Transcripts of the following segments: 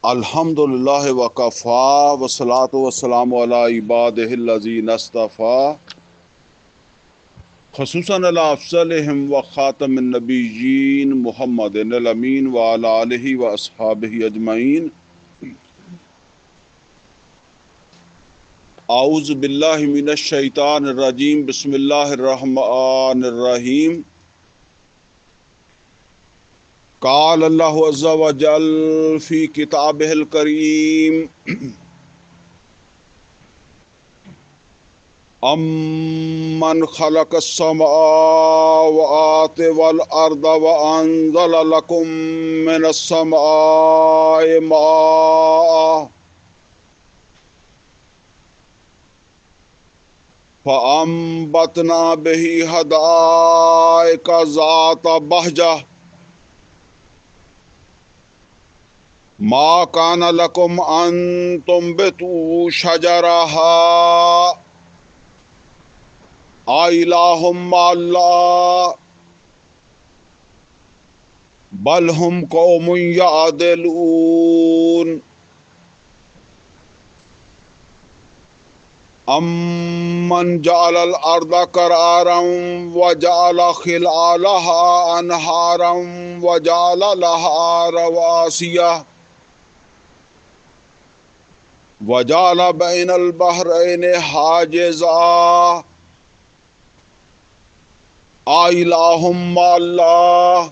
الحمدللہ وکفا والصلاۃ والسلام علی عبادہ الذین اصطفیٰ خصوصاً علی افضلہم وخاتم النبیین محمد الامین وعلی آلہ واصحابہ اجمعین۔ اعوذ باللہ من الشیطان الرجیم، بسم اللہ الرحمن الرحیم۔ قال اللہ عز وجل فی کتابہ الکریم امن خلق السماوات والارض وانزل لکم من السماء ماء فانبتنا به حدائق ذات بہجہ ما کان لکم ان تنبتوا شجرها الہ مع اللہ بل ہم قوم یعدلون۔ امن جعل الارض قرارا وجعل خلالها انہارا وجعل لها رواسیا وجعل بین البحرین حاجزا الہ مع اللہ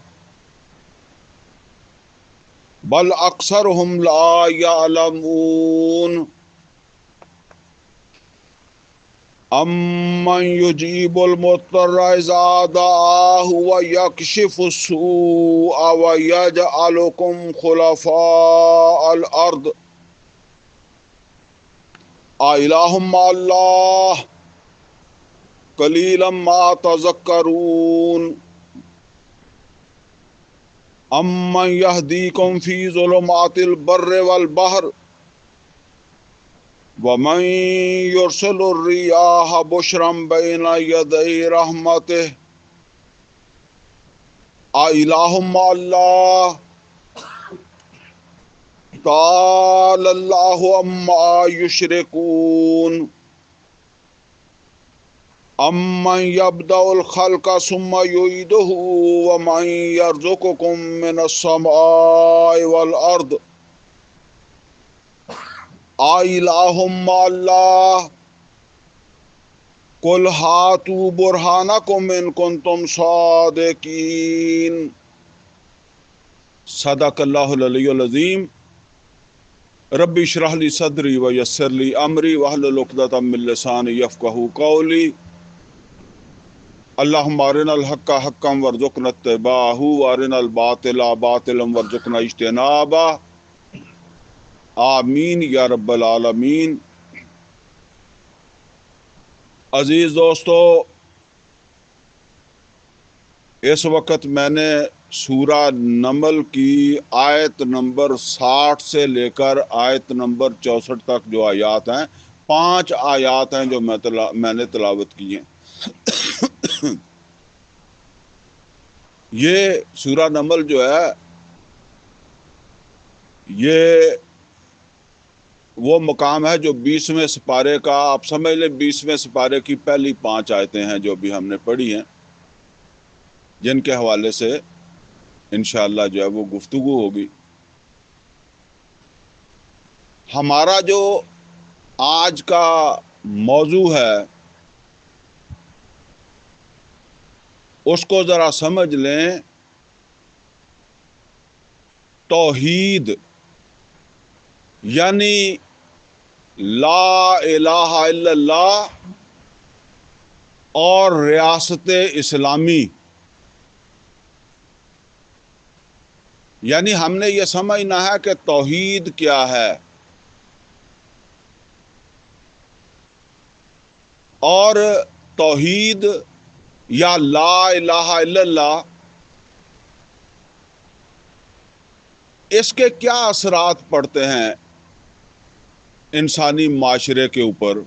بل اکثرهم لا یعلمون۔ امن یجیب المضطر اذا دعاہ ویکشف السوء ویجعلکم خلفاء الارض الہ مع اللہ قلیلا ما تذکرون۔ امن یہدیکم فی ظلمات البر والبحر ومن یرسل الریاح بشرا بین یدی رحمتہ الہ مع اللہ تعالی اللہ عما یشرکون۔ امن یبدأ الخلق ثم یعیدہ ومن یرزقکم من السماء والارض الہ مع اللہ قل ہاتوا برہانکم ان کنتم صادقین۔ صدق اللہ العلی العظیم۔ رب اشرح لی صدری ویسر لی امری واحلل عقدۃ من لسانی یفقہوا قولی۔ اللہم ارنا الحق حقا وارزقنا اتباعہ وارنا الباطل باطلا وارزقنا اجتنابہ، آمین یا رب العالمین۔ عزیز دوستو، اس وقت میں نے سورہ نمل کی آیت نمبر 60 سے لے کر آیت نمبر 64 تک جو آیات ہیں، 5 آیات ہیں جو میں نے تلاوت کی ہیں۔ یہ سورہ نمل جو ہے، یہ وہ مقام ہے جو 20ویں سپارے کا، آپ سمجھ لیں 20ویں سپارے کی پہلی 5 آیتیں ہیں جو بھی ہم نے پڑھی ہیں، جن کے حوالے سے انشاءاللہ جو ہے وہ گفتگو ہوگی۔ ہمارا جو آج کا موضوع ہے اس کو ذرا سمجھ لیں۔ توحید یعنی لا الہ الا اللہ اور ریاست اسلامی، یعنی ہم نے یہ سمجھنا ہے کہ توحید کیا ہے اور توحید یا لا الہ الا اللہ اس کے کیا اثرات پڑتے ہیں انسانی معاشرے کے اوپر۔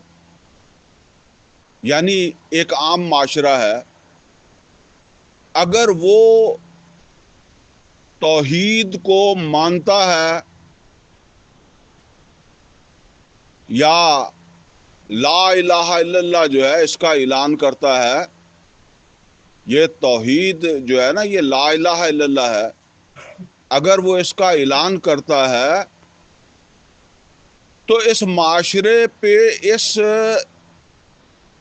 یعنی ایک عام معاشرہ ہے، اگر وہ توحید کو مانتا ہے یا لا الہ الا اللہ جو ہے اس کا اعلان کرتا ہے، یہ توحید جو ہے نا، یہ لا الہ الا اللہ ہے، اگر وہ اس کا اعلان کرتا ہے تو اس معاشرے پہ اس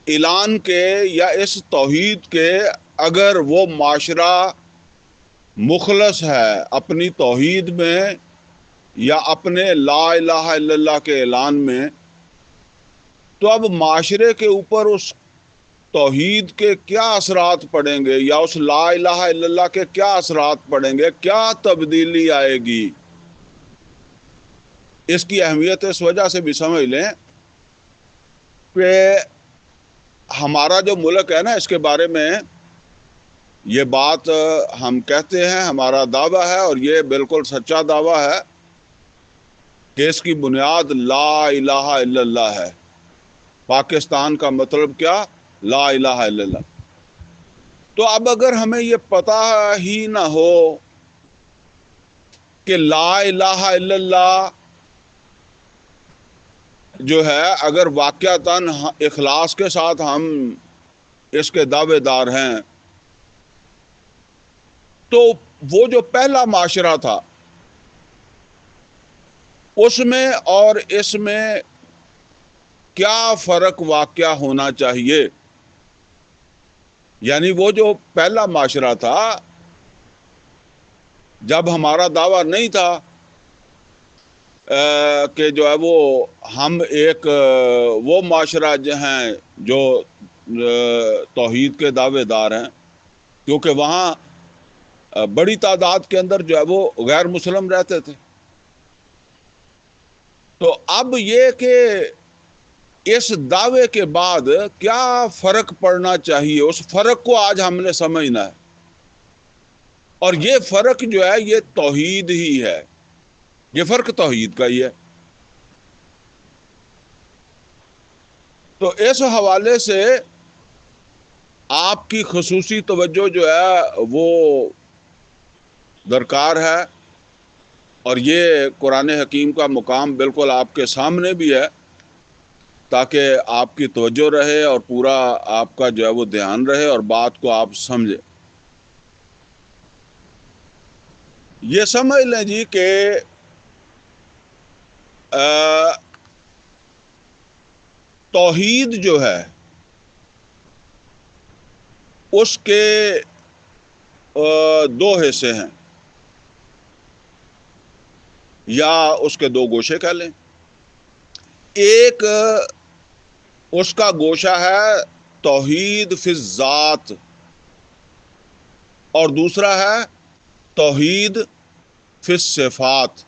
اعلان کے یا اس توحید کے اگر وہ معاشرہ مخلص ہے اپنی توحید میں یا اپنے لا الہ الا اللہ کے اعلان میں، تو اب معاشرے کے اوپر اس توحید کے کیا اثرات پڑیں گے یا اس لا الہ الا اللہ کے کیا اثرات پڑیں گے، کیا تبدیلی آئے گی، اس کی اہمیت اس وجہ سے بھی سمجھ لیں کہ ہمارا جو ملک ہے نا، اس کے بارے میں یہ بات ہم کہتے ہیں، ہمارا دعویٰ ہے اور یہ بالکل سچا دعویٰ ہے کہ اس کی بنیاد لا الہ الا اللہ ہے۔ پاکستان کا مطلب کیا؟ لا الہ الا اللہ۔ تو اب اگر ہمیں یہ پتہ ہی نہ ہو کہ لا الہ الا اللہ جو ہے اگر واقعتاً اخلاص کے ساتھ ہم اس کے دعوے دار ہیں، تو وہ جو پہلا معاشرہ تھا اس میں اور اس میں کیا فرق واقع ہونا چاہیے؟ یعنی وہ جو پہلا معاشرہ تھا جب ہمارا دعویٰ نہیں تھا کہ جو ہے وہ ہم ایک وہ معاشرہ جو ہیں جو توحید کے دعوے دار ہیں، کیونکہ وہاں بڑی تعداد کے اندر جو ہے وہ غیر مسلم رہتے تھے۔ تو اب یہ کہ اس دعوے کے بعد کیا فرق پڑنا چاہیے، اس فرق کو آج ہم نے سمجھنا ہے، اور یہ فرق جو ہے یہ توحید ہی ہے، یہ فرق توحید کا ہی ہے۔ تو اس حوالے سے آپ کی خصوصی توجہ جو ہے وہ درکار ہے، اور یہ قرآن حکیم کا مقام بالکل آپ کے سامنے بھی ہے تاکہ آپ کی توجہ رہے اور پورا آپ کا جو ہے وہ دھیان رہے اور بات کو آپ سمجھیں۔ یہ سمجھ لیں جی کہ توحید جو ہے اس کے دو حصے ہیں، یا اس کے دو گوشے کہہ لیں۔ ایک اس کا گوشہ ہے توحید فی الذات، اور دوسرا ہے توحید فی الصفات۔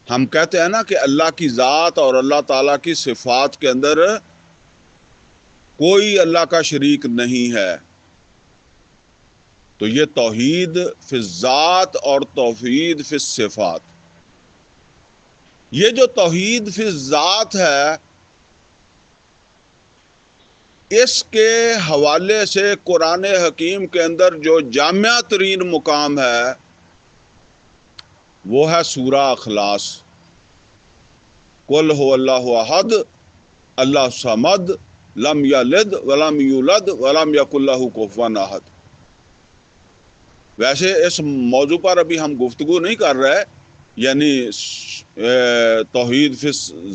ہم کہتے ہیں نا کہ اللہ کی ذات اور اللہ تعالیٰ کی صفات کے اندر کوئی اللہ کا شریک نہیں ہے، تو یہ توحید فی الذات اور توحید فی الصفات، یہ جو توحید فی الذات ہے اس کے حوالے سے قرآن حکیم کے اندر جو جامع ترین مقام ہے وہ ہے سورہ اخلاص۔ قل هو اللہ احد اللہ صمد لم یلد ولم یولد ولم یکن لہ کفوا احد۔ ویسے اس موضوع پر ابھی ہم گفتگو نہیں کر رہے، یعنی توحید فی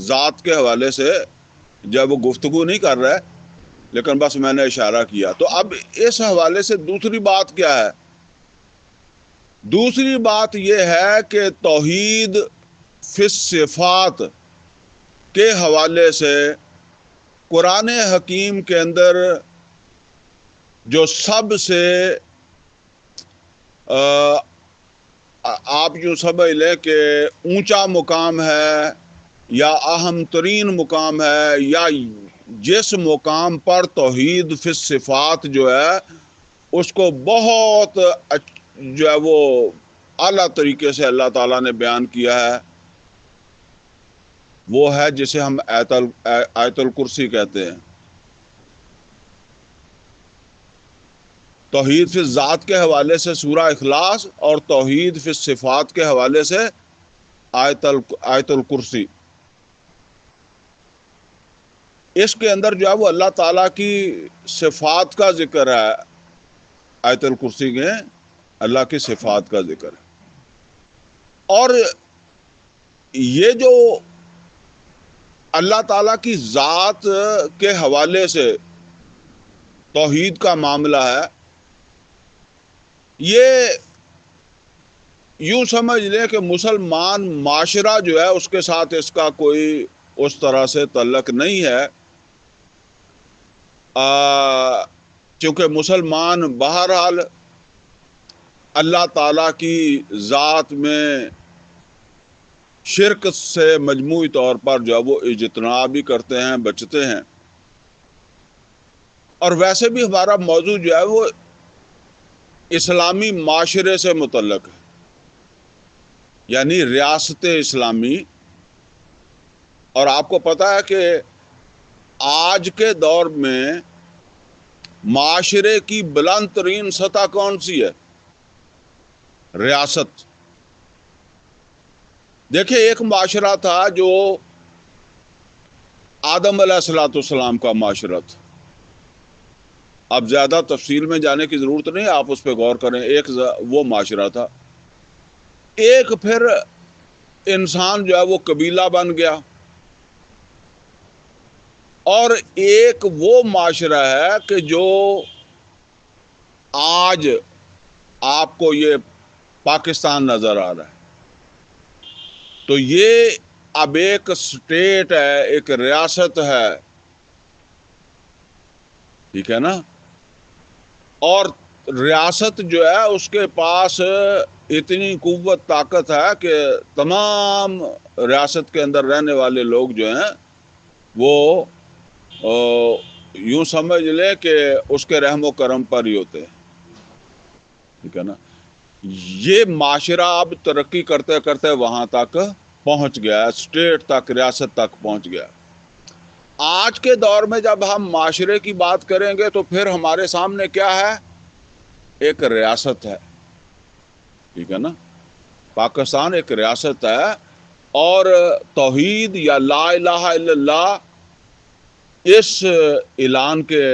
ذات کے حوالے سے جب وہ گفتگو نہیں کر رہے، لیکن بس میں نے اشارہ کیا۔ تو اب اس حوالے سے دوسری بات کیا ہے؟ دوسری بات یہ ہے کہ توحید فی الصفات کے حوالے سے قرآن حکیم کے اندر جو سب سے آپ یوں سمجھ لیں کہ اونچا مقام ہے یا اہم ترین مقام ہے، یا جس مقام پر توحید فی الصفات جو ہے اس کو بہت جو ہے وہ اعلیٰ طریقے سے اللہ تعالیٰ نے بیان کیا ہے، وہ ہے جسے ہم آیت الکرسی کہتے ہیں۔ توحید فی ذات کے حوالے سے سورہ اخلاص اور توحید فی صفات کے حوالے سے آیت الکرسی. اس کے اندر جو ہے وہ اللہ تعالیٰ کی صفات کا ذکر ہے. آیت الکرسی کے اللہ کی صفات کا ذکر ہے. اور یہ جو اللہ تعالیٰ کی ذات کے حوالے سے توحید کا معاملہ ہے، یہ یوں سمجھ لیں کہ مسلمان معاشرہ جو ہے اس کے ساتھ اس کا کوئی اس طرح سے تعلق نہیں ہے، چونکہ مسلمان بہرحال اللہ تعالیٰ کی ذات میں شرک سے مجموعی طور پر جو ہے وہ اجتناب بھی کرتے ہیں، بچتے ہیں. اور ویسے بھی ہمارا موضوع جو ہے وہ اسلامی معاشرے سے متعلق ہے، یعنی ریاست اسلامی. اور آپ کو پتہ ہے کہ آج کے دور میں معاشرے کی بلند ترین سطح کون سی ہے؟ ریاست. دیکھیں، ایک معاشرہ تھا جو آدم علیہ السلام کا معاشرہ تھا. اب زیادہ تفصیل میں جانے کی ضرورت نہیں، آپ اس پہ غور کریں. ایک وہ معاشرہ تھا. ایک پھر انسان جو ہے وہ قبیلہ بن گیا. اور ایک وہ معاشرہ ہے کہ جو آج آپ کو یہ پاکستان نظر آ رہا ہے. تو یہ اب ایک اسٹیٹ ہے، ایک ریاست ہے، ٹھیک ہے نا. اور ریاست جو ہے اس کے پاس اتنی قوت طاقت ہے کہ تمام ریاست کے اندر رہنے والے لوگ جو ہیں وہ یوں سمجھ لیں کہ اس کے رحم و کرم پر ہی ہوتے ہیں، ٹھیک ہے نا. یہ معاشرہ اب ترقی کرتے کرتے وہاں تک پہنچ گیا، اسٹیٹ تک، ریاست تک پہنچ گیا. آج کے دور میں جب ہم معاشرے کی بات کریں گے تو پھر ہمارے سامنے کیا ہے؟ ایک ریاست ہے، ٹھیک ہے نا. پاکستان ایک ریاست ہے. اور توحید یا لا الہ الا اللہ، اس اعلان کے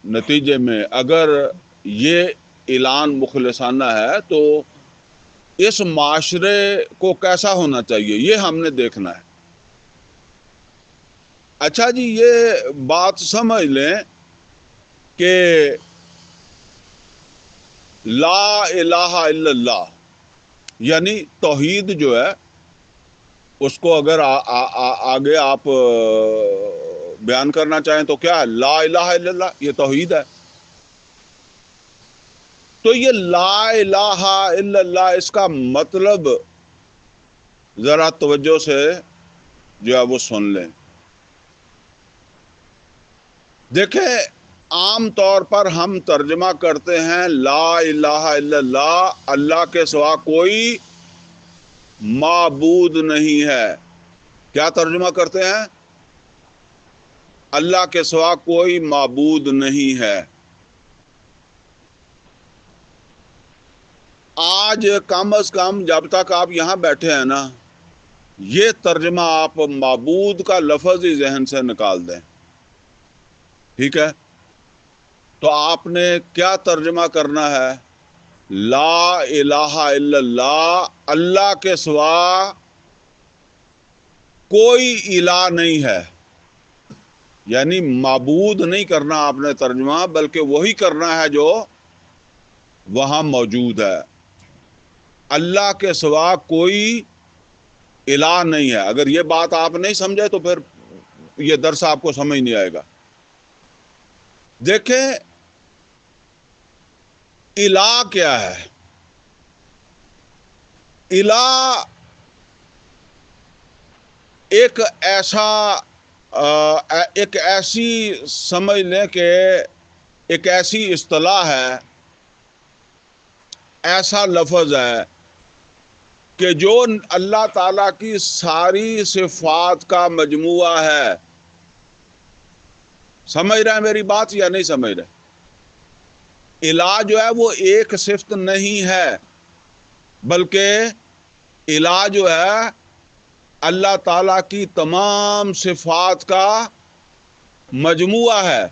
نتیجے میں اگر یہ اعلان مخلصانہ ہے تو اس معاشرے کو کیسا ہونا چاہیے یہ ہم نے دیکھنا ہے. اچھا جی، یہ بات سمجھ لیں کہ لا الہ الا اللہ یعنی توحید جو ہے اس کو اگر آگے آپ بیان کرنا چاہیں تو کیا ہے؟ لا الہ الا اللہ، یہ توحید ہے. تو یہ لا الہ الا اللہ، اس کا مطلب ذرا توجہ سے جو ہے وہ سن لیں. دیکھیں، عام طور پر ہم ترجمہ کرتے ہیں لا الہ الا اللہ، اللہ کے سوا کوئی معبود نہیں ہے. کیا ترجمہ کرتے ہیں؟ اللہ کے سوا کوئی معبود نہیں ہے. آج کم از کم جب تک آپ یہاں بیٹھے ہیں نا، یہ ترجمہ آپ معبود کا لفظ ہی ذہن سے نکال دیں، ٹھیک ہے. تو آپ نے کیا ترجمہ کرنا ہے؟ لا الہ الا اللہ، اللہ کے سوا کوئی الہ نہیں ہے. یعنی معبود نہیں کرنا آپ نے ترجمہ، بلکہ وہی کرنا ہے جو وہاں موجود ہے. اللہ کے سوا کوئی الہ نہیں ہے. اگر یہ بات آپ نہیں سمجھے تو پھر یہ درس آپ کو سمجھ نہیں آئے گا. دیکھیں، الہ کیا ہے؟ الہ ایک ایسی سمجھ لیں کہ ایک ایسی اصطلاح ہے، ایسا لفظ ہے کہ جو اللہ تعالیٰ کی ساری صفات کا مجموعہ ہے. سمجھ رہے ہیں میری بات یا نہیں سمجھ رہے؟ الہ جو ہے وہ ایک صفت نہیں ہے، بلکہ الہ جو ہے اللہ تعالیٰ کی تمام صفات کا مجموعہ ہے۔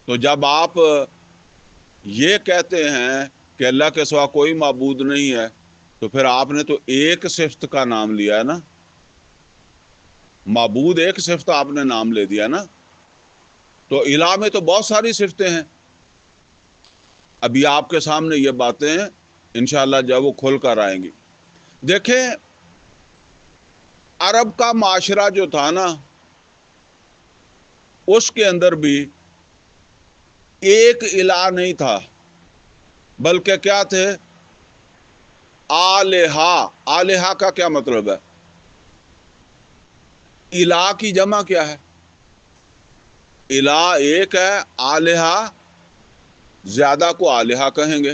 تو جب آپ یہ کہتے ہیں کہ اللہ کے سوا کوئی معبود نہیں ہے، تو پھر آپ نے تو ایک صفت کا نام لیا ہے نا، معبود ایک صفت آپ نے نام لے دیا نا۔ تو الہ میں تو بہت ساری صفتیں ہیں۔ ابھی آپ کے سامنے یہ باتیں انشاءاللہ جب وہ کھل کر آئیں گی۔ دیکھیں، عرب کا معاشرہ جو تھا نا، اس کے اندر بھی ایک الہ نہیں تھا، بلکہ کیا تھے؟ آلہہ۔ آلہہ کا کیا مطلب ہے؟ الہ کی جمع کیا ہے؟ الہ ایک ہے، آلہہ زیادہ کو آلہہ کہیں گے۔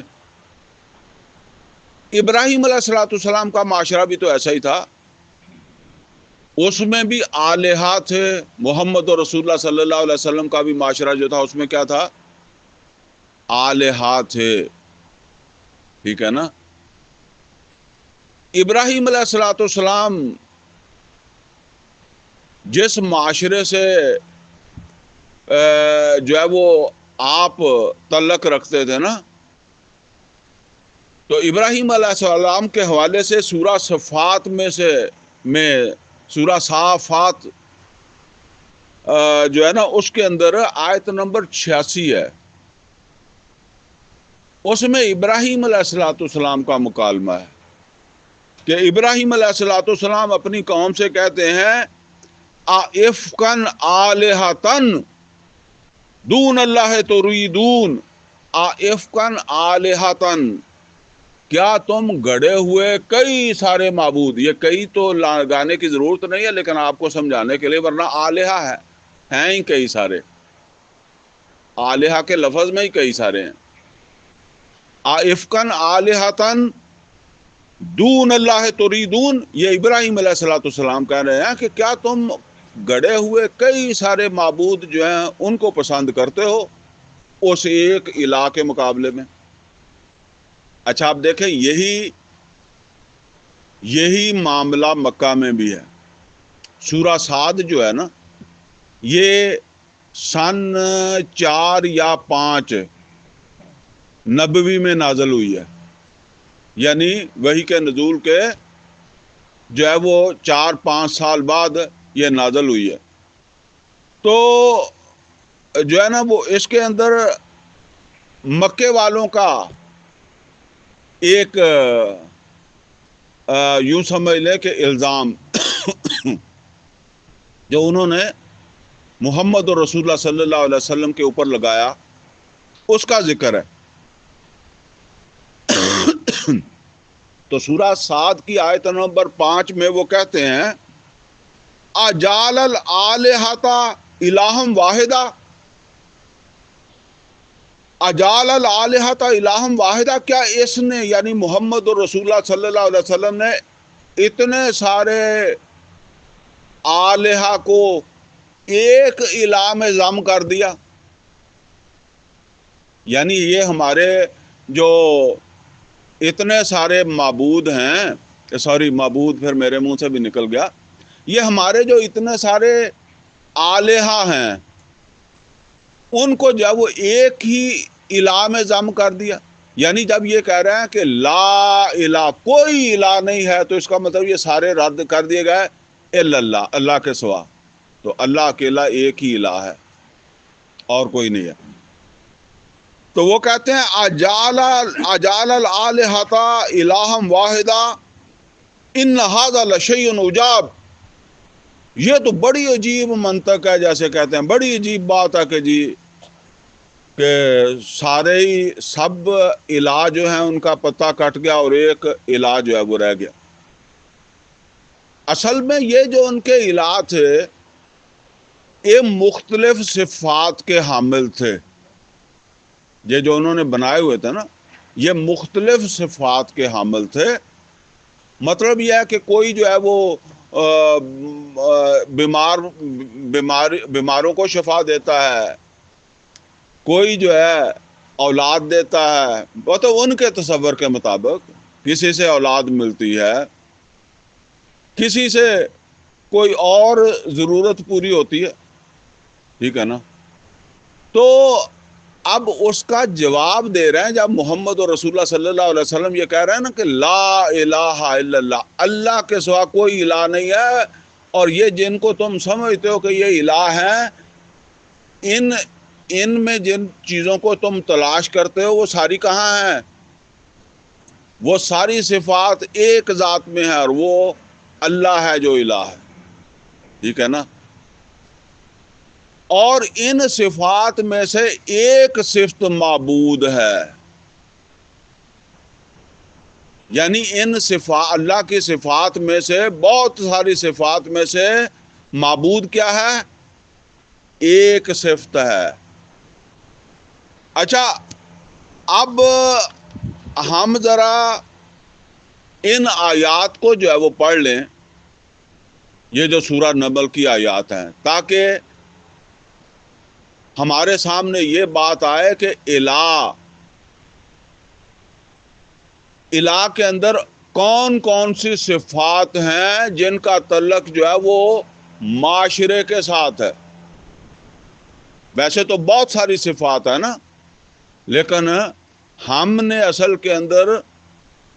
ابراہیم علیہ السلام کا معاشرہ بھی تو ایسا ہی تھا، اس میں بھی آلہہ تھے۔ محمد رسول اللہ صلی اللہ علیہ وسلم کا بھی معاشرہ جو تھا، اس میں کیا تھا؟ آلہہ تھے، ٹھیک ہے نا۔ ابراہیم علیہ السلام جس معاشرے سے جو ہے وہ آپ تعلق رکھتے تھے نا، تو ابراہیم علیہ السلام کے حوالے سے سورہ صفات میں سورہ صافات جو ہے نا، اس کے اندر آیت نمبر 86 ہے۔ اس میں ابراہیم علیہ السلام کا مکالمہ ہے کہ ابراہیم علیہ السلام اپنی قوم سے کہتے ہیں اَإِفْكًا آلِهَةً دون اللہ تُرِيدُونَ، اَإِفْكًا آلِهَةً، کیا تم گڑے ہوئے کئی سارے معبود، یہ کئی تو لگانے کی ضرورت نہیں ہے لیکن آپ کو سمجھانے کے لیے، ورنہ آلہہ ہیں ہی کئی سارے، آلہہ کے لفظ میں ہی کئی سارے ہیں۔ اَإِفْكًا آلِهَةً دون اللہ تُرِيدُونَ، یہ ابراہیم علیہ السلام کہہ رہے ہیں کہ کیا تم گڑے ہوئے کئی سارے معبود جو ہیں ان کو پسند کرتے ہو اس ایک الہ کے مقابلے میں۔ اچھا، آپ دیکھیں، یہی معاملہ مکہ میں بھی ہے۔ سورہ صاد جو ہے نا، یہ سن 4 یا 5 نبوی میں نازل ہوئی ہے، یعنی وحی کے نزول کے جو ہے وہ 4-5 سال بعد یہ نازل ہوئی ہے۔ تو جو ہے نا وہ اس کے اندر مکے والوں کا ایک یوں سمجھ لے کہ الزام جو انہوں نے محمد رسول اللہ صلی اللہ علیہ وسلم کے اوپر لگایا، اس کا ذکر ہے۔ تو سورہ صاد کی آیت نمبر 5 میں وہ کہتے ہیں اَجَعَلَ الْآلِهَةَ إِلَٰهًا وَاحِدًا، اَجَعَلَ الْآلِهَةَ إِلَٰهًا وَاحِدًا، کیا اس نے یعنی محمد رسول اللہ صلی اللہ علیہ وسلم نے اتنے سارے آلہہ کو ایک الہ میں ضم کر دیا؟ یعنی یہ ہمارے جو اتنے سارے معبود ہیں، سوری معبود پھر میرے منہ سے بھی نکل گیا، یہ ہمارے جو اتنے سارے آلہہ ہیں ان کو جب وہ ایک ہی الہ میں ضم کر دیا، یعنی جب یہ کہہ رہے ہیں کہ لا الہ، کوئی الہ نہیں ہے، تو اس کا مطلب یہ سارے رد کر دیے گئے الا اللہ، اللہ کے سوا۔ تو اللہ اکیلا ایک ہی الہ ہے اور کوئی نہیں ہے۔ تو وہ کہتے ہیں اجعل الآلہۃ الہا واحدا ان ھذا لشیء عجاب، یہ تو بڑی عجیب منطق ہے، جیسے کہتے ہیں بڑی عجیب بات ہے کہ سارے ہی سب الہ جو ہیں ان کا پتہ کٹ گیا اور ایک الہ جو ہے وہ رہ گیا۔ اصل میں یہ جو ان کے الہ تھے یہ مختلف صفات کے حامل تھے، یہ جو انہوں نے بنائے ہوئے تھے نا یہ مختلف صفات کے حامل تھے۔ مطلب یہ ہے کہ کوئی جو ہے وہ بیماروں کو شفا دیتا ہے، کوئی جو ہے اولاد دیتا ہے، وہ تو ان کے تصور کے مطابق کسی سے اولاد ملتی ہے، کسی سے کوئی اور ضرورت پوری ہوتی ہے، ٹھیک ہے نا. تو اب اس کا جواب دے رہے ہیں جب محمد رسول اللہ صلی اللہ علیہ وسلم یہ کہہ رہے ہیں نا کہ لا الہ الا اللہ، اللہ کے سوا کوئی الہ نہیں ہے، اور یہ جن کو تم سمجھتے ہو کہ یہ الہ ہیں، ان میں جن چیزوں کو تم تلاش کرتے ہو وہ ساری کہاں ہیں؟ وہ ساری صفات ایک ذات میں ہے، اور وہ اللہ ہے جو الہ ہے، ٹھیک ہے نا. اور ان صفات میں سے ایک صفت معبود ہے، یعنی ان صفات اللہ کی صفات میں سے، بہت ساری صفات میں سے معبود کیا ہے؟ ایک صفت ہے. اچھا، اب ہم ذرا ان آیات کو جو ہے وہ پڑھ لیں، یہ جو سورہ نمل کی آیات ہیں، تاکہ ہمارے سامنے یہ بات آئے کہ الہ کے اندر کون کون سی صفات ہیں جن کا تعلق جو ہے وہ معاشرے کے ساتھ ہے. ویسے تو بہت ساری صفات ہیں نا، لیکن ہم نے اصل کے اندر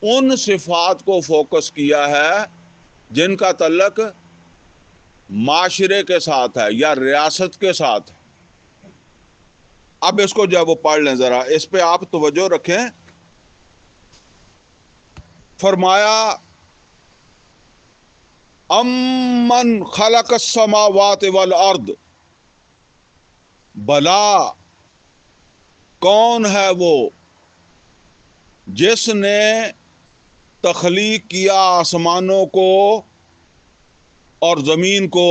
ان صفات کو فوکس کیا ہے جن کا تعلق معاشرے کے ساتھ ہے یا ریاست کے ساتھ. اب اس کو جب وہ پڑھ لیں ذرا، اس پہ آپ توجہ رکھیں. فرمایا امن خلق السماوات والارض، بلا کون ہے وہ جس نے تخلیق کیا آسمانوں کو اور زمین کو،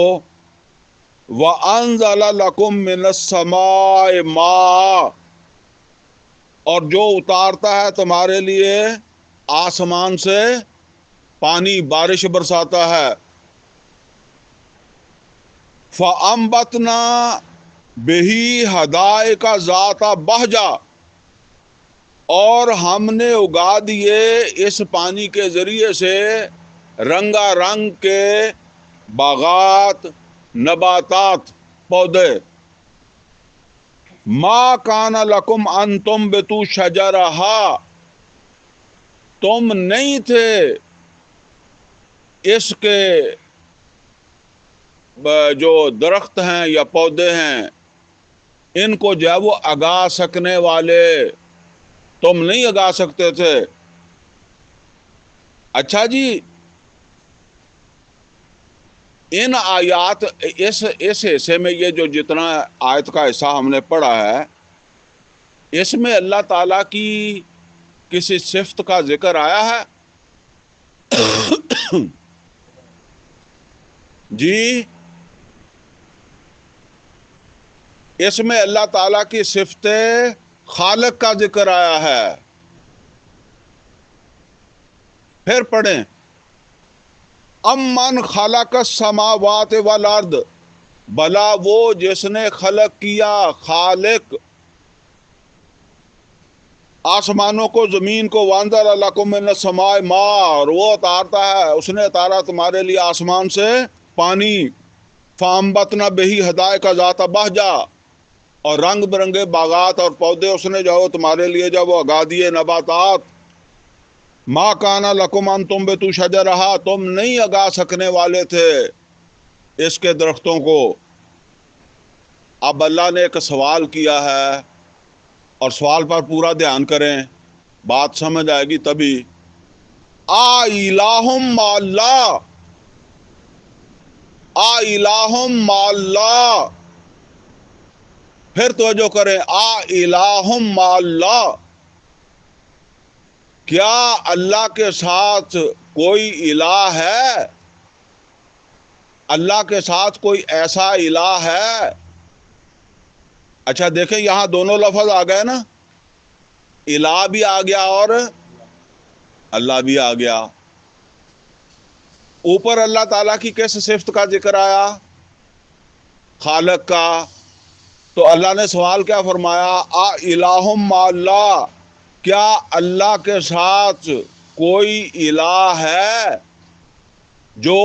وَأَنزَلَ لَكُم مِّنَ السَّمَاءِ مَاءً، اور جو اتارتا ہے تمہارے لیے آسمان سے پانی، بارش برساتا ہے. فَأَنبَتْنَا بِهِ حَدَائِقَ ذَاتَ بَہْجَةٍ، اور ہم نے اگا دیے اس پانی کے ذریعے سے رنگا رنگ کے باغات، نباتات، پودے. ما کان لکم ان تنبتوا شجرہا، تم نہیں تھے اس کے جو درخت ہیں یا پودے ہیں ان کو جو ہے وہ اگا سکنے والے، تم نہیں اگا سکتے تھے. اچھا جی، ان آیات اس حصے میں، یہ جو جتنا آیت کا حصہ ہم نے پڑھا ہے، اس میں اللہ تعالیٰ کی کسی صفت کا ذکر آیا ہے؟ جی، اس میں اللہ تعالیٰ کی صفت خالق کا ذکر آیا ہے. پھر پڑھیں، امن خلق السماوات والارض، بلا وہ جس نے خلق کیا، خالق، آسمانوں کو، زمین کو، وانزل لکم من السماء ماء، اور وہ اتارتا ہے، اس نے اتارا تمہارے لیے آسمان سے پانی. فانبتنا بہ حدائق ذات بہجہ، اور رنگ برنگے باغات اور پودے اس نے جو تمہارے لیے جو وہ اگا دیے، نباتات. ما کانا لکم ان تنبتوا شجرہا، تم نہیں اگا سکنے والے تھے اس کے درختوں کو. اب اللہ نے ایک سوال کیا ہے، اور سوال پر پورا دھیان کریں، بات سمجھ آئے گی تبھی. آ الہم مع اللہ، آ الہم مع اللہ، پھر توجہ کریں، آ الہم مع اللہ، کیا اللہ کے ساتھ کوئی الہ ہے؟ اللہ کے ساتھ کوئی ایسا الہ ہے؟ اچھا دیکھیں، یہاں دونوں لفظ آ گئے نا، الہ بھی آ گیا اور اللہ بھی آ گیا. اوپر اللہ تعالیٰ کی کس صفت کا ذکر آیا؟ خالق کا. تو اللہ نے سوال کیا فرمایا؟ الہ مع اللہ، کیا اللہ کے ساتھ کوئی الہ ہے جو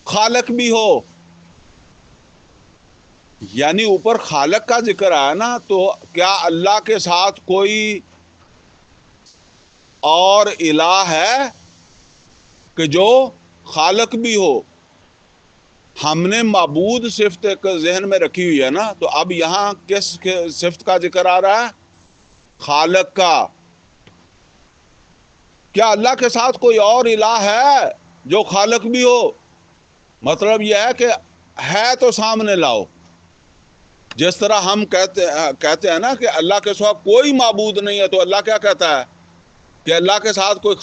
خالق بھی ہو؟ یعنی اوپر خالق کا ذکر آیا نا، تو کیا اللہ کے ساتھ کوئی اور الہ ہے کہ جو خالق بھی ہو؟ ہم نے معبود صفت ایک ذہن میں رکھی ہوئی ہے نا، تو اب یہاں کس صفت کا ذکر آ رہا ہے؟ خالق کا۔ کیا اللہ کے ساتھ کوئی اور الہ ہے جو خالق بھی ہو؟ مطلب یہ ہے کہ ہے تو سامنے لاؤ۔ جس طرح ہم کہتے ہیں نا کہ اللہ کے سوا کوئی معبود نہیں ہے، تو اللہ کیا کہتا ہے کہ اللہ کے ساتھ کوئی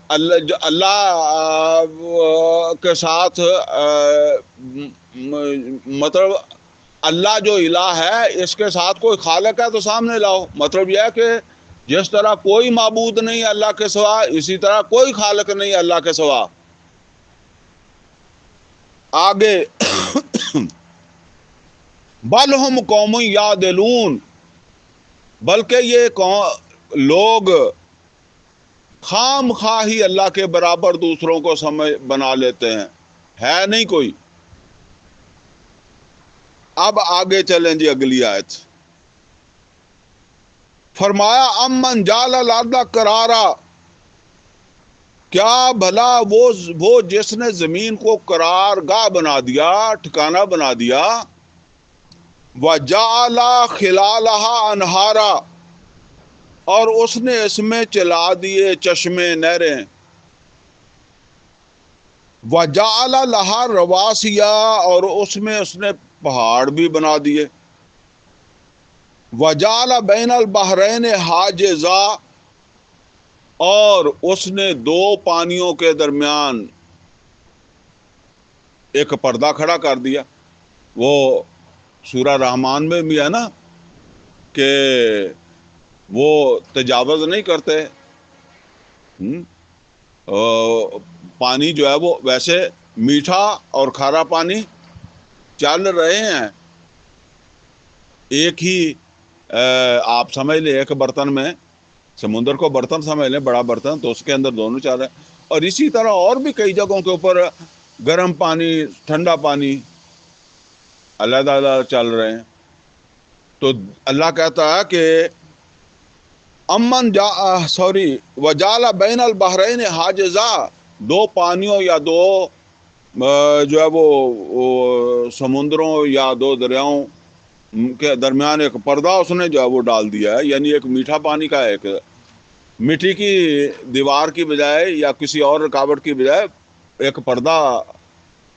اللہ کے ساتھ مطلب اللہ جو الہ ہے اس کے ساتھ کوئی خالق ہے تو سامنے لاؤ۔ مطلب یہ ہے کہ جس طرح کوئی معبود نہیں اللہ کے سوا، اسی طرح کوئی خالق نہیں اللہ کے سوا۔ آگے بل ہم قوم یعدلون، بلکہ یہ لوگ خام خواہی اللہ کے برابر دوسروں کو سمجھ بنا لیتے ہیں، ہے نہیں کوئی۔ اب آگے چلیں جی، اگلی آیت فرمایا امن جعل الارض قرارا، کیا بھلا وہ جس نے زمین کو قرار گاہ بنا دیا، ٹھکانہ بنا دیا، وجعل خلالها انہارا، اور اس نے اس میں چلا دیے چشمے، نہریں، وجعل لها رواسیا، اور اس نے پہاڑ بھی بنا دیے، وجعل بین البحرین حاجزا، اور اس نے دو پانیوں کے درمیان ایک پردہ کھڑا کر دیا۔ وہ سورہ رحمان میں بھی ہے نا کہ وہ تجاوز نہیں کرتے، پانی جو ہے وہ ویسے میٹھا اور کھارا پانی چل رہے ہیں، ایک ہی آپ سمجھ لیں ایک برتن میں، سمندر کو برتن سمجھ لیں، بڑا برتن، تو اس کے اندر دونوں چل رہے ہیں۔ اور اسی طرح اور بھی کئی جگہوں کے اوپر گرم پانی، ٹھنڈا پانی علیحدہ علیحدہ چل رہے ہیں۔ تو اللہ کہتا ہے کہ وجعل بین البحرین حاجزا، دو پانیوں یا دو جو ہے وہ سمندروں یا دو دریاؤں کے درمیان ایک پردہ اس نے جو ہے وہ ڈال دیا ہے، یعنی ایک میٹھا پانی کا، ایک مٹی کی دیوار کی بجائے یا کسی اور رکاوٹ کی بجائے ایک پردہ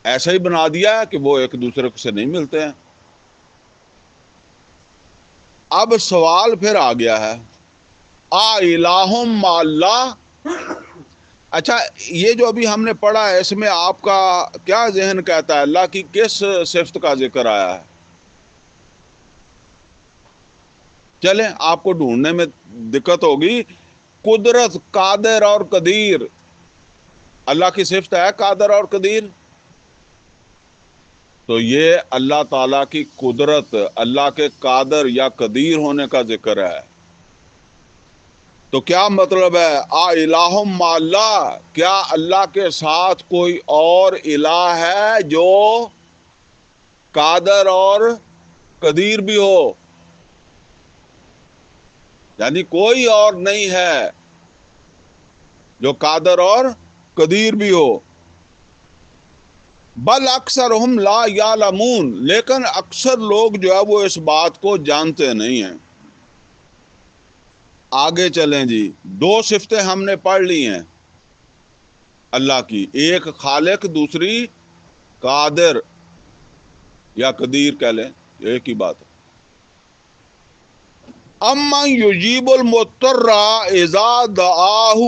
ایسا ہی بنا دیا ہے کہ وہ ایک دوسرے سے نہیں ملتے ہیں۔ اب سوال پھر آ گیا ہے، الہ مع اللہ، اچھا یہ جو ابھی ہم نے پڑھا ہے اس میں آپ کا کیا ذہن کہتا ہے؟ اللہ کی کس صفت کا ذکر آیا ہے؟ چلیں آپ کو ڈھونڈنے میں دقت ہوگی۔ قدرت، قادر اور قدیر، اللہ کی صفت ہے قادر اور قدیر؟ تو یہ اللہ تعالیٰ کی قدرت، اللہ کے قادر یا قدیر ہونے کا ذکر ہے۔ تو کیا مطلب ہے الہ مع اللہ، کیا اللہ کے ساتھ کوئی اور الہ ہے جو قادر اور قدیر بھی ہو؟ یعنی کوئی اور نہیں ہے جو قادر اور قدیر بھی ہو۔ بل اکثرہم لا یعلمون، لیکن اکثر لوگ جو ہے وہ اس بات کو جانتے نہیں ہیں۔ آگے چلیں جی، دو صفتیں ہم نے پڑھ لی ہیں اللہ کی، ایک خالق، دوسری قادر یا قدیر کہہ لیں، ایک ہی بات ہے۔ امن یجیب المضطر اذا دعاہ،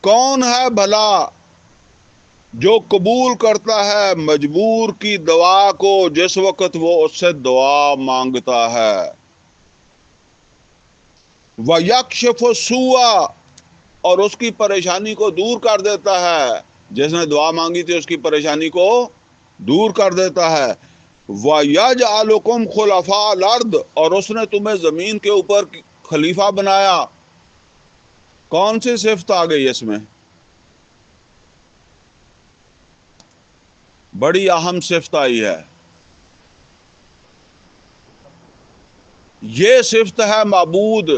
کون ہے بھلا جو قبول کرتا ہے مجبور کی دعا کو جس وقت وہ اس سے دعا مانگتا ہے، وَيَكْشِفُ السُّوءَ، اور اس کی پریشانی کو دور کر دیتا ہے، جس نے دعا مانگی تھی اس کی پریشانی کو دور کر دیتا ہے۔ وَيَجْعَلُكُمْ خُلَفَاءَ الْأَرْضِ، اور اس نے تمہیں زمین کے اوپر خلیفہ بنایا۔ کون سی صفت آ گئی اس میں؟ بڑی اہم صفت آئی ہے، یہ صفت ہے معبود۔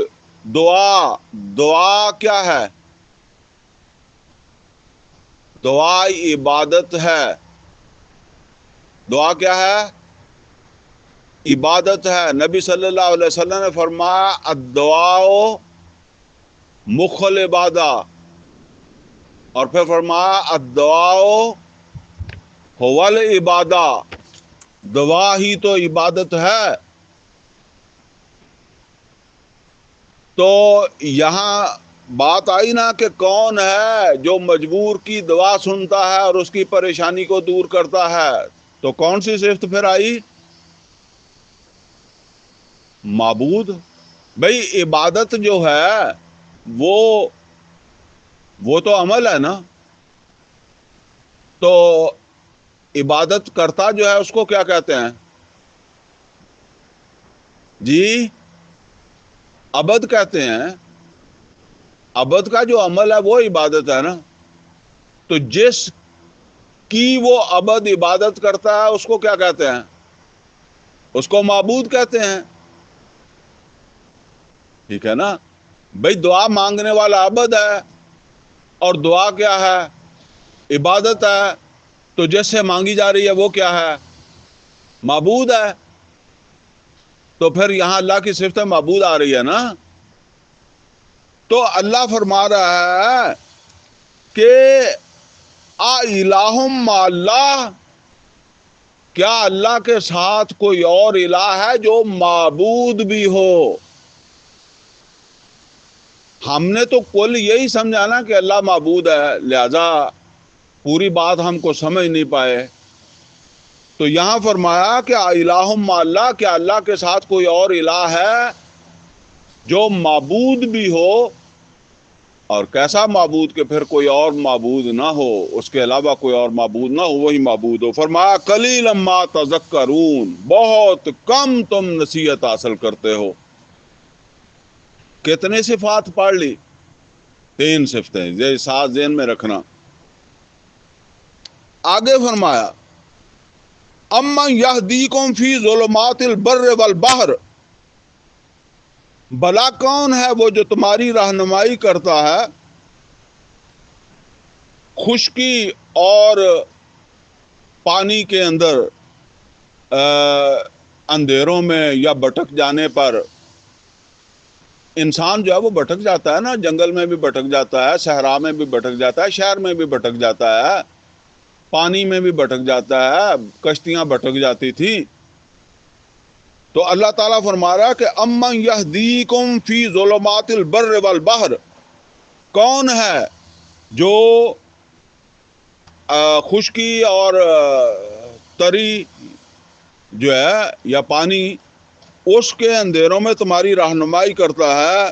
دعا، دعا کیا ہے؟ دعا عبادت ہے۔ دعا کیا ہے؟ عبادت ہے۔ نبی صلی اللہ علیہ وسلم نے فرمایا الدعاء مخ العبادہ، اور پھر فرمایا الدعاء هو العبادہ، دعا ہی تو عبادت ہے۔ تو یہاں بات آئی نا کہ کون ہے جو مجبور کی دعا سنتا ہے اور اس کی پریشانی کو دور کرتا ہے، تو کون سی صفت پھر آئی؟ معبود۔ بھئی عبادت جو ہے وہ تو عمل ہے نا، تو عبادت کرتا جو ہے اس کو کیا کہتے ہیں؟ جی عبد کہتے ہیں۔ عبد کا جو عمل ہے وہ عبادت ہے نا، تو جس کی وہ عبد عبادت کرتا ہے اس کو کیا کہتے ہیں؟ اس کو معبود کہتے ہیں، ٹھیک ہے نا؟ بھئی دعا مانگنے والا عبد ہے، اور دعا کیا ہے؟ عبادت ہے، تو جس سے مانگی جا رہی ہے وہ کیا ہے؟ معبود ہے۔ تو پھر یہاں اللہ کی صفت معبود آ رہی ہے نا۔ تو اللہ فرما رہا ہے کہ الہ مع اللہ، کیا اللہ کے ساتھ کوئی اور الہ ہے جو معبود بھی ہو؟ ہم نے تو کل یہی سمجھا نا کہ اللہ معبود ہے، لہذا پوری بات ہم کو سمجھ نہیں پائے۔ تو یہاں فرمایا کہ الہ مع اللہ، کیا اللہ کے ساتھ کوئی اور الہ ہے جو معبود بھی ہو؟ اور کیسا معبود کہ پھر کوئی اور معبود نہ ہو، اس کے علاوہ کوئی اور معبود نہ ہو، وہی معبود ہو۔ فرمایا قلیلا ما تذکرون، بہت کم تم نصیحت حاصل کرتے ہو۔ کتنے صفات پڑھ لی؟ 3 صفتیں، یہ ساتھ ذہن میں رکھنا۔ آگے فرمایا امن یہدیکم فی ظلمات البر والبحر، بھلا کون ہے وہ جو تمہاری رہنمائی کرتا ہے خشکی اور پانی کے اندر، اندھیروں میں یا بھٹک جانے پر؟ انسان جو ہے وہ بھٹک جاتا ہے نا، جنگل میں بھی بھٹک جاتا ہے، صحرا میں بھی بھٹک جاتا ہے، شہر میں بھی بھٹک جاتا ہے، پانی میں بھی بھٹک جاتا ہے، کشتیاں بھٹک جاتی تھی۔ تو اللہ تعالیٰ فرما رہا ہے کہ امن یہدیکم فی ظلمات البر والبحر، کون ہے جو خشکی اور تری جو ہے یا پانی، اس کے اندھیروں میں تمہاری رہنمائی کرتا ہے۔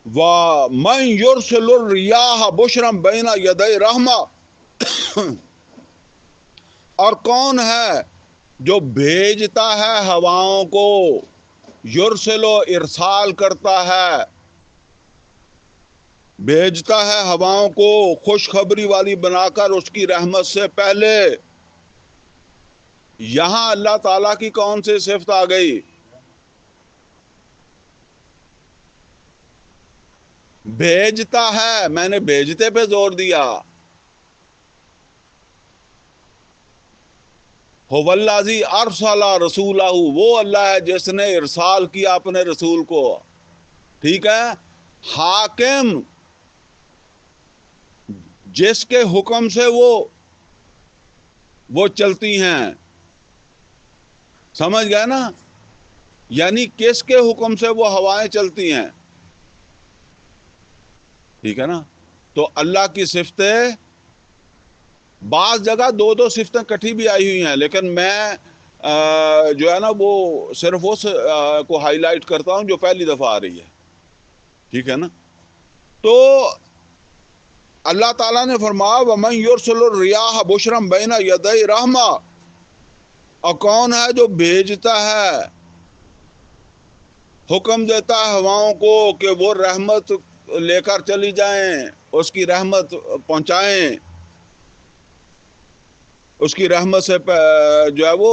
وَمَن يُرْسِلُ الرِّيَاحَ بُشْرًا بَيْنَ يَدَيْ رَحْمَةٍ، اور کون ہے جو بھیجتا ہے ہواؤں کو؟ یرسل و ارسال کرتا ہے، بھیجتا ہے ہواؤں کو خوشخبری والی بنا کر اس کی رحمت سے پہلے۔ یہاں اللہ تعالیٰ کی کون سی صفت آ گئی؟ بھیجتا ہے، میں نے بھیجتے پہ زور دیا۔ هو الذی ارسل رسولہ، وہ اللہ ہے جس نے ارسال کیا اپنے رسول کو، ٹھیک ہے؟ حاکم، جس کے حکم سے وہ چلتی ہیں، سمجھ گئے نا؟ یعنی کس کے حکم سے وہ ہوائیں چلتی ہیں، ٹھیک ہے نا؟ تو اللہ کی صفتیں بعض جگہ 2 صفتیں کٹھی بھی آئی ہوئی ہیں، لیکن میں جو ہے نا وہ صرف اس کو ہائی لائٹ کرتا ہوں جو پہلی دفعہ آ رہی ہے، ٹھیک ہے نا؟ تو اللہ تعالیٰ نے فرمایا وَمَن يُرْسِلُ الرِّيَاحَ بُشْرًا بَيْنَ يَدَيْ رَحْمَةٍ، اور کون ہے جو بھیجتا ہے، حکم دیتا ہے ہواؤں کو کہ وہ رحمت لے کر چلی جائیں، اس کی رحمت پہنچائیں، اس کی رحمت سے جو ہے وہ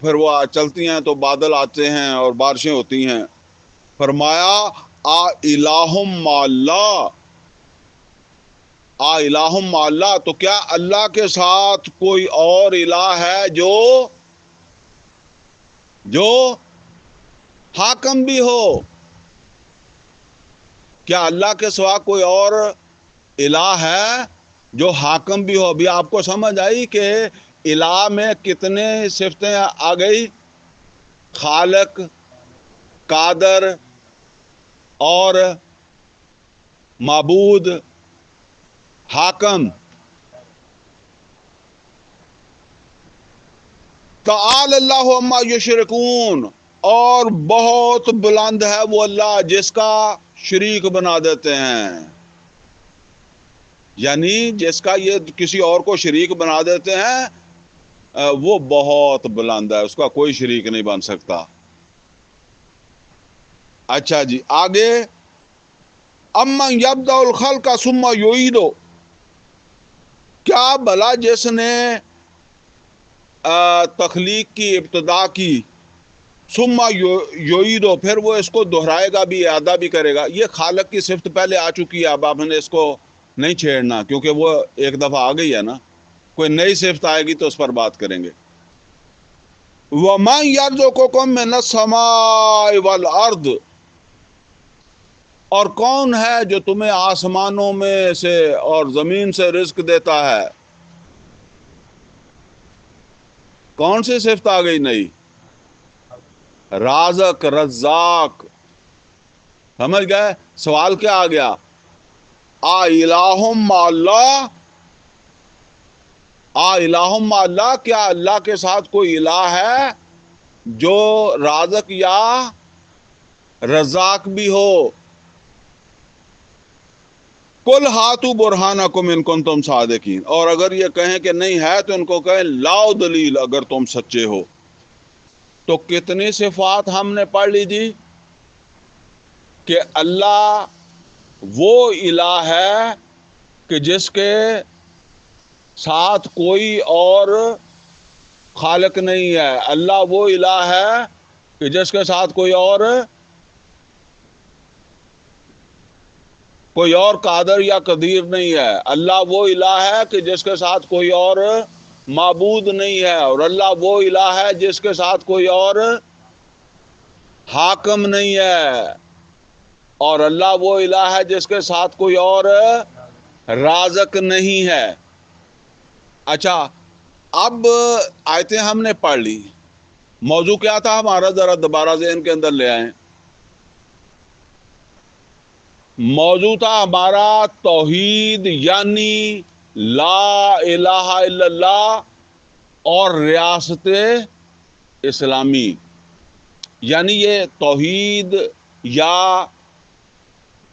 پھر وہ چلتی ہیں تو بادل آتے ہیں اور بارشیں ہوتی ہیں۔ فرمایا آ الہ مع اللہ، آ الہ مع اللہ، تو کیا اللہ کے ساتھ کوئی اور الہ ہے جو حاکم بھی ہو؟ کیا اللہ کے سوا کوئی اور الہ ہے جو حاکم بھی ہو؟ ابھی آپ کو سمجھ آئی کہ الہ میں کتنے صفتیں آ گئی؟ خالق، قادر اور معبود، حاکم۔ تعالی اللہ عما یشرکون، اور بہت بلند ہے وہ اللہ جس کا شریک بنا دیتے ہیں، یعنی جس کا یہ کسی اور کو شریک بنا دیتے ہیں وہ بہت بلند ہے، اس کا کوئی شریک نہیں بن سکتا۔ اچھا جی آگے، امن یبدأ الخلق ثم یعیدہ، کیا بھلا جس نے تخلیق کی ابتدا کی، ثم یعیدہ، پھر وہ اس کو دہرائے گا بھی، اعادہ بھی کرے گا۔ یہ خالق کی صفت پہلے آ چکی ہے، اب آپ نے اس کو نہیں چھیڑنا کیونکہ وہ ایک دفعہ آ گئی ہے نا، کوئی نئی صفت آئے گی تو اس پر بات کریں گے۔ وَمَن يَرْزُقُكُم مِّنَ السَّمَاءِ وَالْأَرْضِ، اور کون ہے جو تمہیں آسمانوں میں سے اور زمین سے رزق دیتا ہے؟ کون سی صفت آ گئی نئی؟ رازق، رزاق۔ سمجھ گئے؟ سوال کیا آ گیا؟ آ الہ مع اللہ، آ الہ مع اللہ، کیا اللہ کے ساتھ کوئی الہ ہے جو رازق یا رزاق بھی ہو؟ قل ہاتوا برہانکم ان کنتم صادقین، اور اگر یہ کہیں کہ نہیں ہے تو ان کو کہیں لاؤ دلیل اگر تم سچے ہو۔ تو کتنی صفات ہم نے پڑھ لی تھی کہ اللہ وہ الہ ہے کہ جس کے ساتھ کوئی اور خالق نہیں ہے، اللہ وہ الہ ہے کہ جس کے ساتھ کوئی قادر یا قدیر نہیں ہے، اللہ وہ الہ ہے کہ جس کے ساتھ کوئی اور معبود نہیں ہے، اور اللہ وہ الہ ہے جس کے ساتھ کوئی اور حاکم نہیں ہے، اور اللہ وہ الہ ہے جس کے ساتھ کوئی اور رازق نہیں ہے۔ اچھا اب آیتیں ہم نے پڑھ لی، موضوع کیا تھا ہمارا؟ ذرا دوبارہ ذہن کے اندر لے آئیں۔ موضوع تھا ہمارا توحید، یعنی لا الہ الا اللہ اور ریاست اسلامی، یعنی یہ توحید یا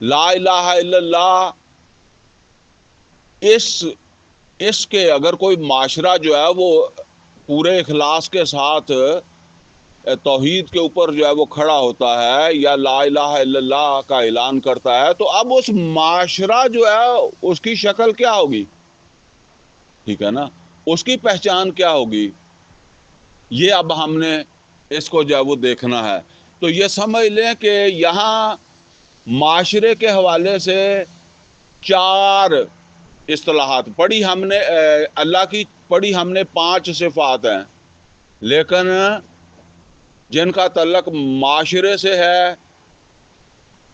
لا الہ الا اللہ، اس کے اگر کوئی معاشرہ جو ہے وہ پورے اخلاص کے ساتھ توحید کے اوپر جو ہے وہ کھڑا ہوتا ہے یا لا الہ الا اللہ کا اعلان کرتا ہے، تو اب اس معاشرہ جو ہے اس کی شکل کیا ہوگی؟ ٹھیک ہے نا، اس کی پہچان کیا ہوگی؟ یہ اب ہم نے اس کو جو ہے وہ دیکھنا ہے۔ تو یہ سمجھ لیں کہ یہاں معاشرے کے حوالے سے 4 اصطلاحات پڑھی ہم نے، اللہ کی پڑھی ہم نے 5 صفات ہیں، لیکن جن کا تعلق معاشرے سے ہے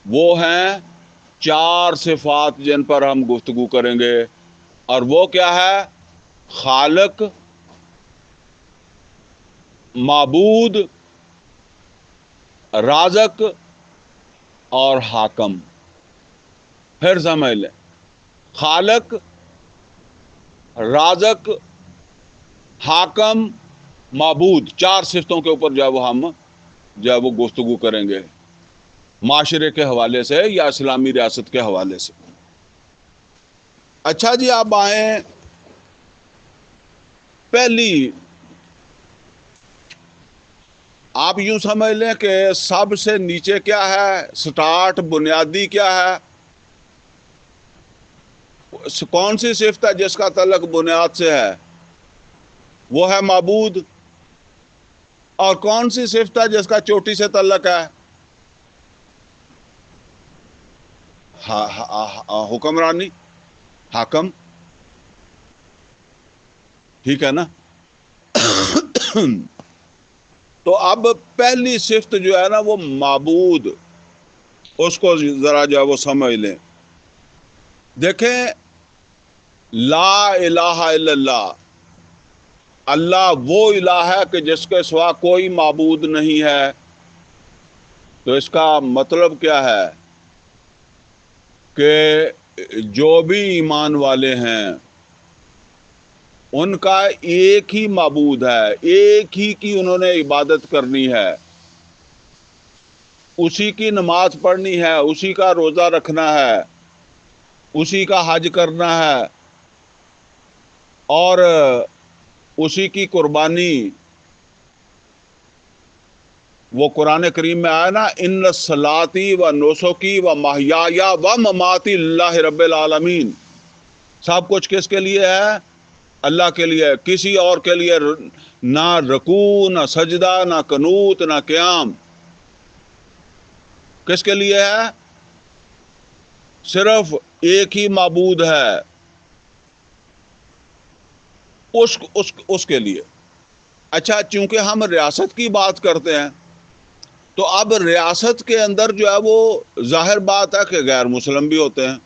وہ ہیں 4 صفات جن پر ہم گفتگو کریں گے، اور وہ کیا ہے؟ خالق، معبود، رازق اور حاکم۔ پھر سمجھ لیں، خالق، رازق، حاکم، معبود، 4 صفتوں کے اوپر جو ہے وہ ہم جو ہے وہ گفتگو کریں گے معاشرے کے حوالے سے یا اسلامی ریاست کے حوالے سے۔ اچھا جی، آپ آئیں پہلی، آپ یوں سمجھ لیں کہ سب سے نیچے کیا ہے، سٹارٹ بنیادی کیا ہے، کون سی صفت ہے جس کا تعلق بنیاد سے ہے، وہ ہے معبود. اور کون سی صفت ہے جس کا چوٹی سے تعلق ہے، حکمرانی، حاکم. ٹھیک ہے نا. تو اب پہلی صفت جو ہے نا وہ معبود، اس کو ذرا جو ہے وہ سمجھ لیں. دیکھیں، لا الہ الا اللہ، اللہ وہ الہ ہے کہ جس کے سوا کوئی معبود نہیں ہے. تو اس کا مطلب کیا ہے کہ جو بھی ایمان والے ہیں ان کا ایک ہی معبود ہے، ایک ہی کی انہوں نے عبادت کرنی ہے، اسی کی نماز پڑھنی ہے، اسی کا روزہ رکھنا ہے، اسی کا حج کرنا ہے، اور اسی کی قربانی. وہ قرآن کریم میں آیا نا، ان صلاتی و نسکی و محیایا و مماتی اللہ رب العالمین. سب کچھ کس کے لیے ہے؟ اللہ کے لیے. کسی اور کے لیے نہ رکوع، نہ سجدہ، نہ قنوت، نہ قیام. کس کے لیے ہے؟ صرف ایک ہی معبود ہے، اس کے لیے. اچھا، چونکہ ہم ریاست کی بات کرتے ہیں تو اب ریاست کے اندر جو ہے وہ ظاہر بات ہے کہ غیر مسلم بھی ہوتے ہیں.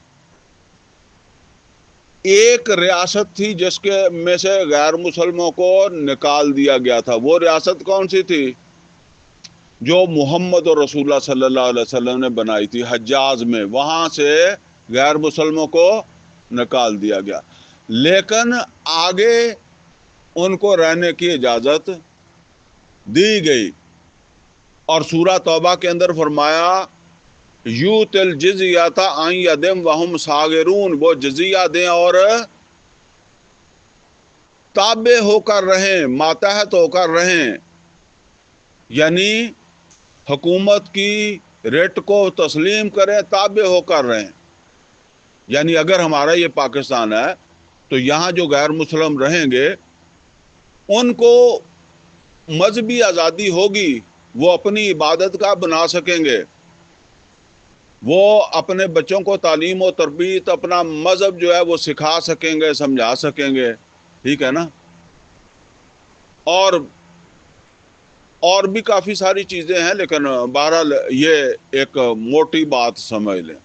ایک ریاست تھی جس کے میں سے غیر مسلموں کو نکال دیا گیا تھا. وہ ریاست کون سی تھی؟ جو محمد اور رسول اللہ صلی اللہ علیہ وسلم نے بنائی تھی حجاز میں. وہاں سے غیر مسلموں کو نکال دیا گیا، لیکن آگے ان کو رہنے کی اجازت دی گئی. اور سورہ توبہ کے اندر فرمایا یوت الجزیۃ عن ید وہم صاغرون، وہ جزیہ دیں اور تابع ہو کر رہیں، ماتحت ہو کر رہیں. یعنی حکومت کی ریٹ کو تسلیم کریں، تابع ہو کر رہیں. یعنی اگر ہمارا یہ پاکستان ہے تو یہاں جو غیر مسلم رہیں گے ان کو مذہبی آزادی ہوگی، وہ اپنی عبادت کا بنا سکیں گے، وہ اپنے بچوں کو تعلیم و تربیت اپنا مذہب جو ہے وہ سکھا سکیں گے، سمجھا سکیں گے. ٹھیک ہے نا. اور بھی کافی ساری چیزیں ہیں، لیکن بہرحال یہ ایک موٹی بات سمجھ لیں.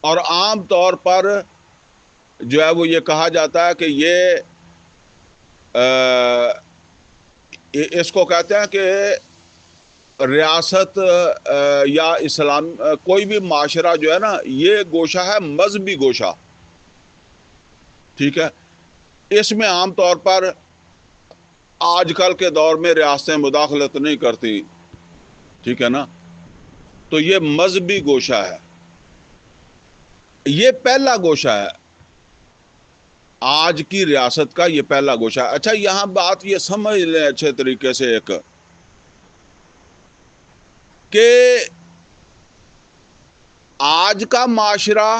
اور عام طور پر جو ہے وہ یہ کہا جاتا ہے کہ یہ اس کو کہتے ہیں کہ ریاست یا اسلام کوئی بھی معاشرہ جو ہے نا یہ گوشہ ہے مذہبی گوشہ. ٹھیک ہے. اس میں عام طور پر آج کل کے دور میں ریاستیں مداخلت نہیں کرتی. ٹھیک ہے نا. تو یہ مذہبی گوشہ ہے، یہ پہلا گوشہ ہے آج کی ریاست کا، یہ پہلا گوشہ ہے. اچھا، یہاں بات یہ سمجھ لیں اچھے طریقے سے ایک کہ آج کا معاشرہ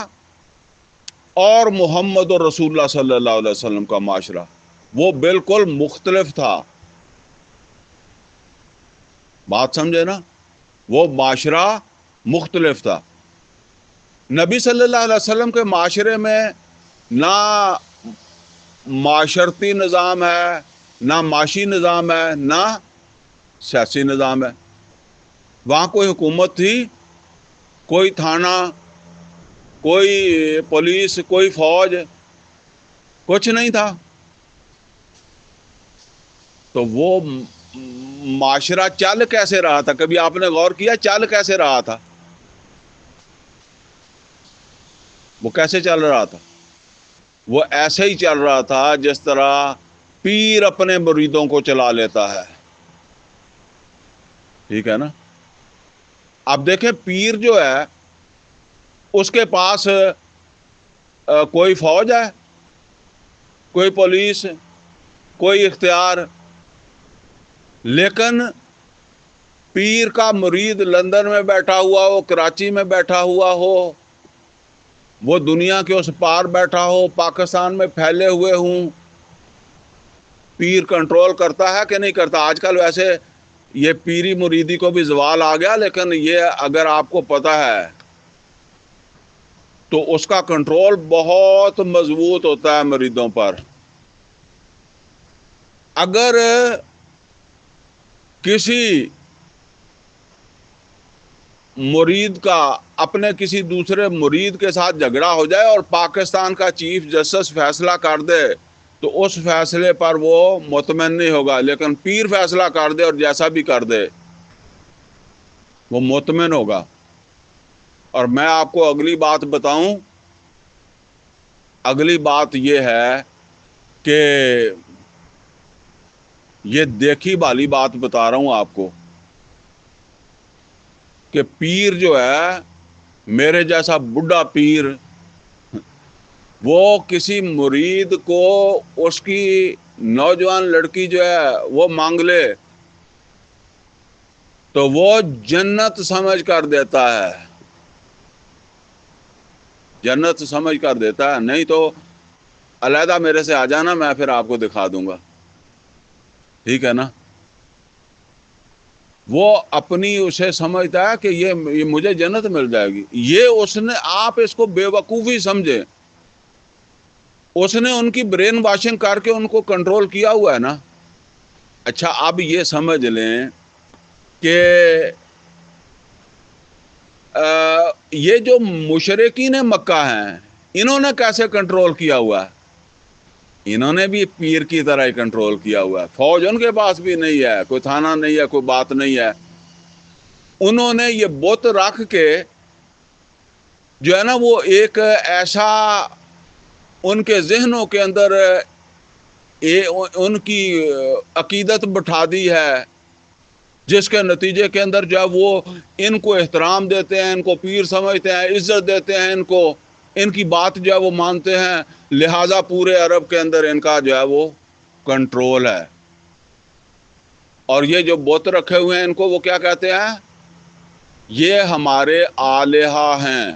اور محمد اور رسول اللہ صلی اللہ علیہ وسلم کا معاشرہ وہ بالکل مختلف تھا. بات سمجھے نا، وہ معاشرہ مختلف تھا. نبی صلی اللہ علیہ وسلم کے معاشرے میں نہ معاشرتی نظام ہے، نہ معاشی نظام ہے، نہ سیاسی نظام ہے. وہاں کوئی حکومت تھی، کوئی تھانہ، کوئی پولیس، کوئی فوج، کچھ نہیں تھا. تو وہ معاشرہ چل کیسے رہا تھا؟ کبھی آپ نے غور کیا چل کیسے رہا تھا؟ وہ کیسے چل رہا تھا؟ وہ ایسے ہی چل رہا تھا جس طرح پیر اپنے مریدوں کو چلا لیتا ہے. ٹھیک ہے نا. اب دیکھیں، پیر جو ہے اس کے پاس کوئی فوج ہے، کوئی پولیس، کوئی اختیار، لیکن پیر کا مرید لندن میں بیٹھا ہوا ہو، کراچی میں بیٹھا ہوا ہو، وہ دنیا کے اس پار بیٹھا ہو، پاکستان میں پھیلے ہوئے ہوں، پیر کنٹرول کرتا ہے کہ نہیں کرتا؟ آج کل ویسے یہ پیری مریدی کو بھی زوال آ گیا، لیکن یہ اگر آپ کو پتا ہے تو اس کا کنٹرول بہت مضبوط ہوتا ہے مریدوں پر۔ اگر کسی مرید کا اپنے کسی دوسرے مرید کے ساتھ جھگڑا ہو جائے اور پاکستان کا چیف جسٹس فیصلہ کر دے تو اس فیصلے پر وہ مطمئن نہیں ہوگا، لیکن پیر فیصلہ کر دے اور جیسا بھی کر دے وہ مطمئن ہوگا۔ اور میں آپ کو اگلی بات بتاؤں، اگلی بات یہ ہے کہ یہ دیکھی والی بات بتا رہا ہوں آپ کو کہ پیر جو ہے، میرے جیسا بڈھا پیر، وہ کسی مرید کو اس کی نوجوان لڑکی جو ہے وہ مانگ لے تو وہ جنت سمجھ کر دیتا ہے، جنت سمجھ کر دیتا ہے۔ نہیں تو علیحدہ میرے سے آ جانا، میں پھر آپ کو دکھا دوں گا، ٹھیک ہے نا؟ وہ اپنی اسے سمجھتا ہے کہ یہ مجھے جنت مل جائے گی، یہ اس نے، آپ اس کو بے وقوفی سمجھے، اس نے ان کی برین واشنگ کر کے ان کو کنٹرول کیا ہوا ہے نا۔ اچھا اب یہ سمجھ لیں کہ یہ جو مشرکین مکہ ہیں انہوں نے کیسے کنٹرول کیا ہوا ہے؟ انہوں نے بھی پیر کی طرح ہی کنٹرول کیا ہوا ہے۔ فوج ان کے پاس بھی نہیں ہے، کوئی تھانہ نہیں ہے، کوئی بات نہیں ہے۔ انہوں نے یہ بت رکھ کے جو ہے نا وہ ایک ایسا ان کے ذہنوں کے اندر ان کی عقیدت بٹھا دی ہے جس کے نتیجے کے اندر جو ہے وہ ان کو احترام دیتے ہیں، ان کو پیر سمجھتے ہیں، عزت دیتے ہیں، ان کی بات جو ہے وہ مانتے ہیں، لہذا پورے عرب کے اندر ان کا جو ہے وہ کنٹرول ہے۔ اور یہ جو بت رکھے ہوئے ہیں ان کو وہ کیا کہتے ہیں؟ یہ ہمارے الہا ہیں،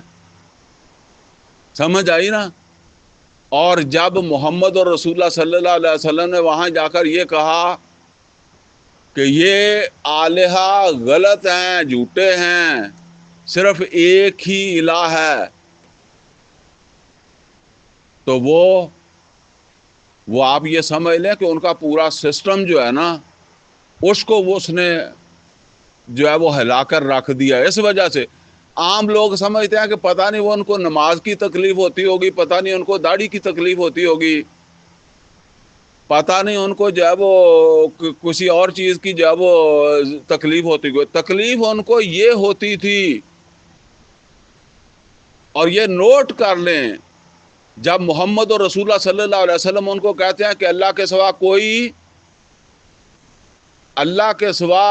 سمجھ آئی نا؟ اور جب محمد اور رسول اللہ صلی اللہ علیہ وسلم نے وہاں جا کر یہ کہا کہ یہ الہا غلط ہیں، جھوٹے ہیں، صرف ایک ہی الہ ہے، تو وہ آپ یہ سمجھ لیں کہ ان کا پورا سسٹم جو ہے نا اس کو اس نے جو ہے وہ ہلا کر رکھ دیا۔ اس وجہ سے عام لوگ سمجھتے ہیں کہ پتہ نہیں وہ ان کو نماز کی تکلیف ہوتی ہوگی، پتہ نہیں ان کو داڑھی کی تکلیف ہوتی ہوگی، پتہ نہیں ان کو جو ہے وہ کسی اور چیز کی جو ہے وہ تکلیف ہوتی ہوگی۔ تکلیف ان کو یہ ہوتی تھی، اور یہ نوٹ کر لیں، جب محمد اور رسول اللہ صلی اللہ علیہ وسلم ان کو کہتے ہیں کہ اللہ کے سوا کوئی، اللہ کے سوا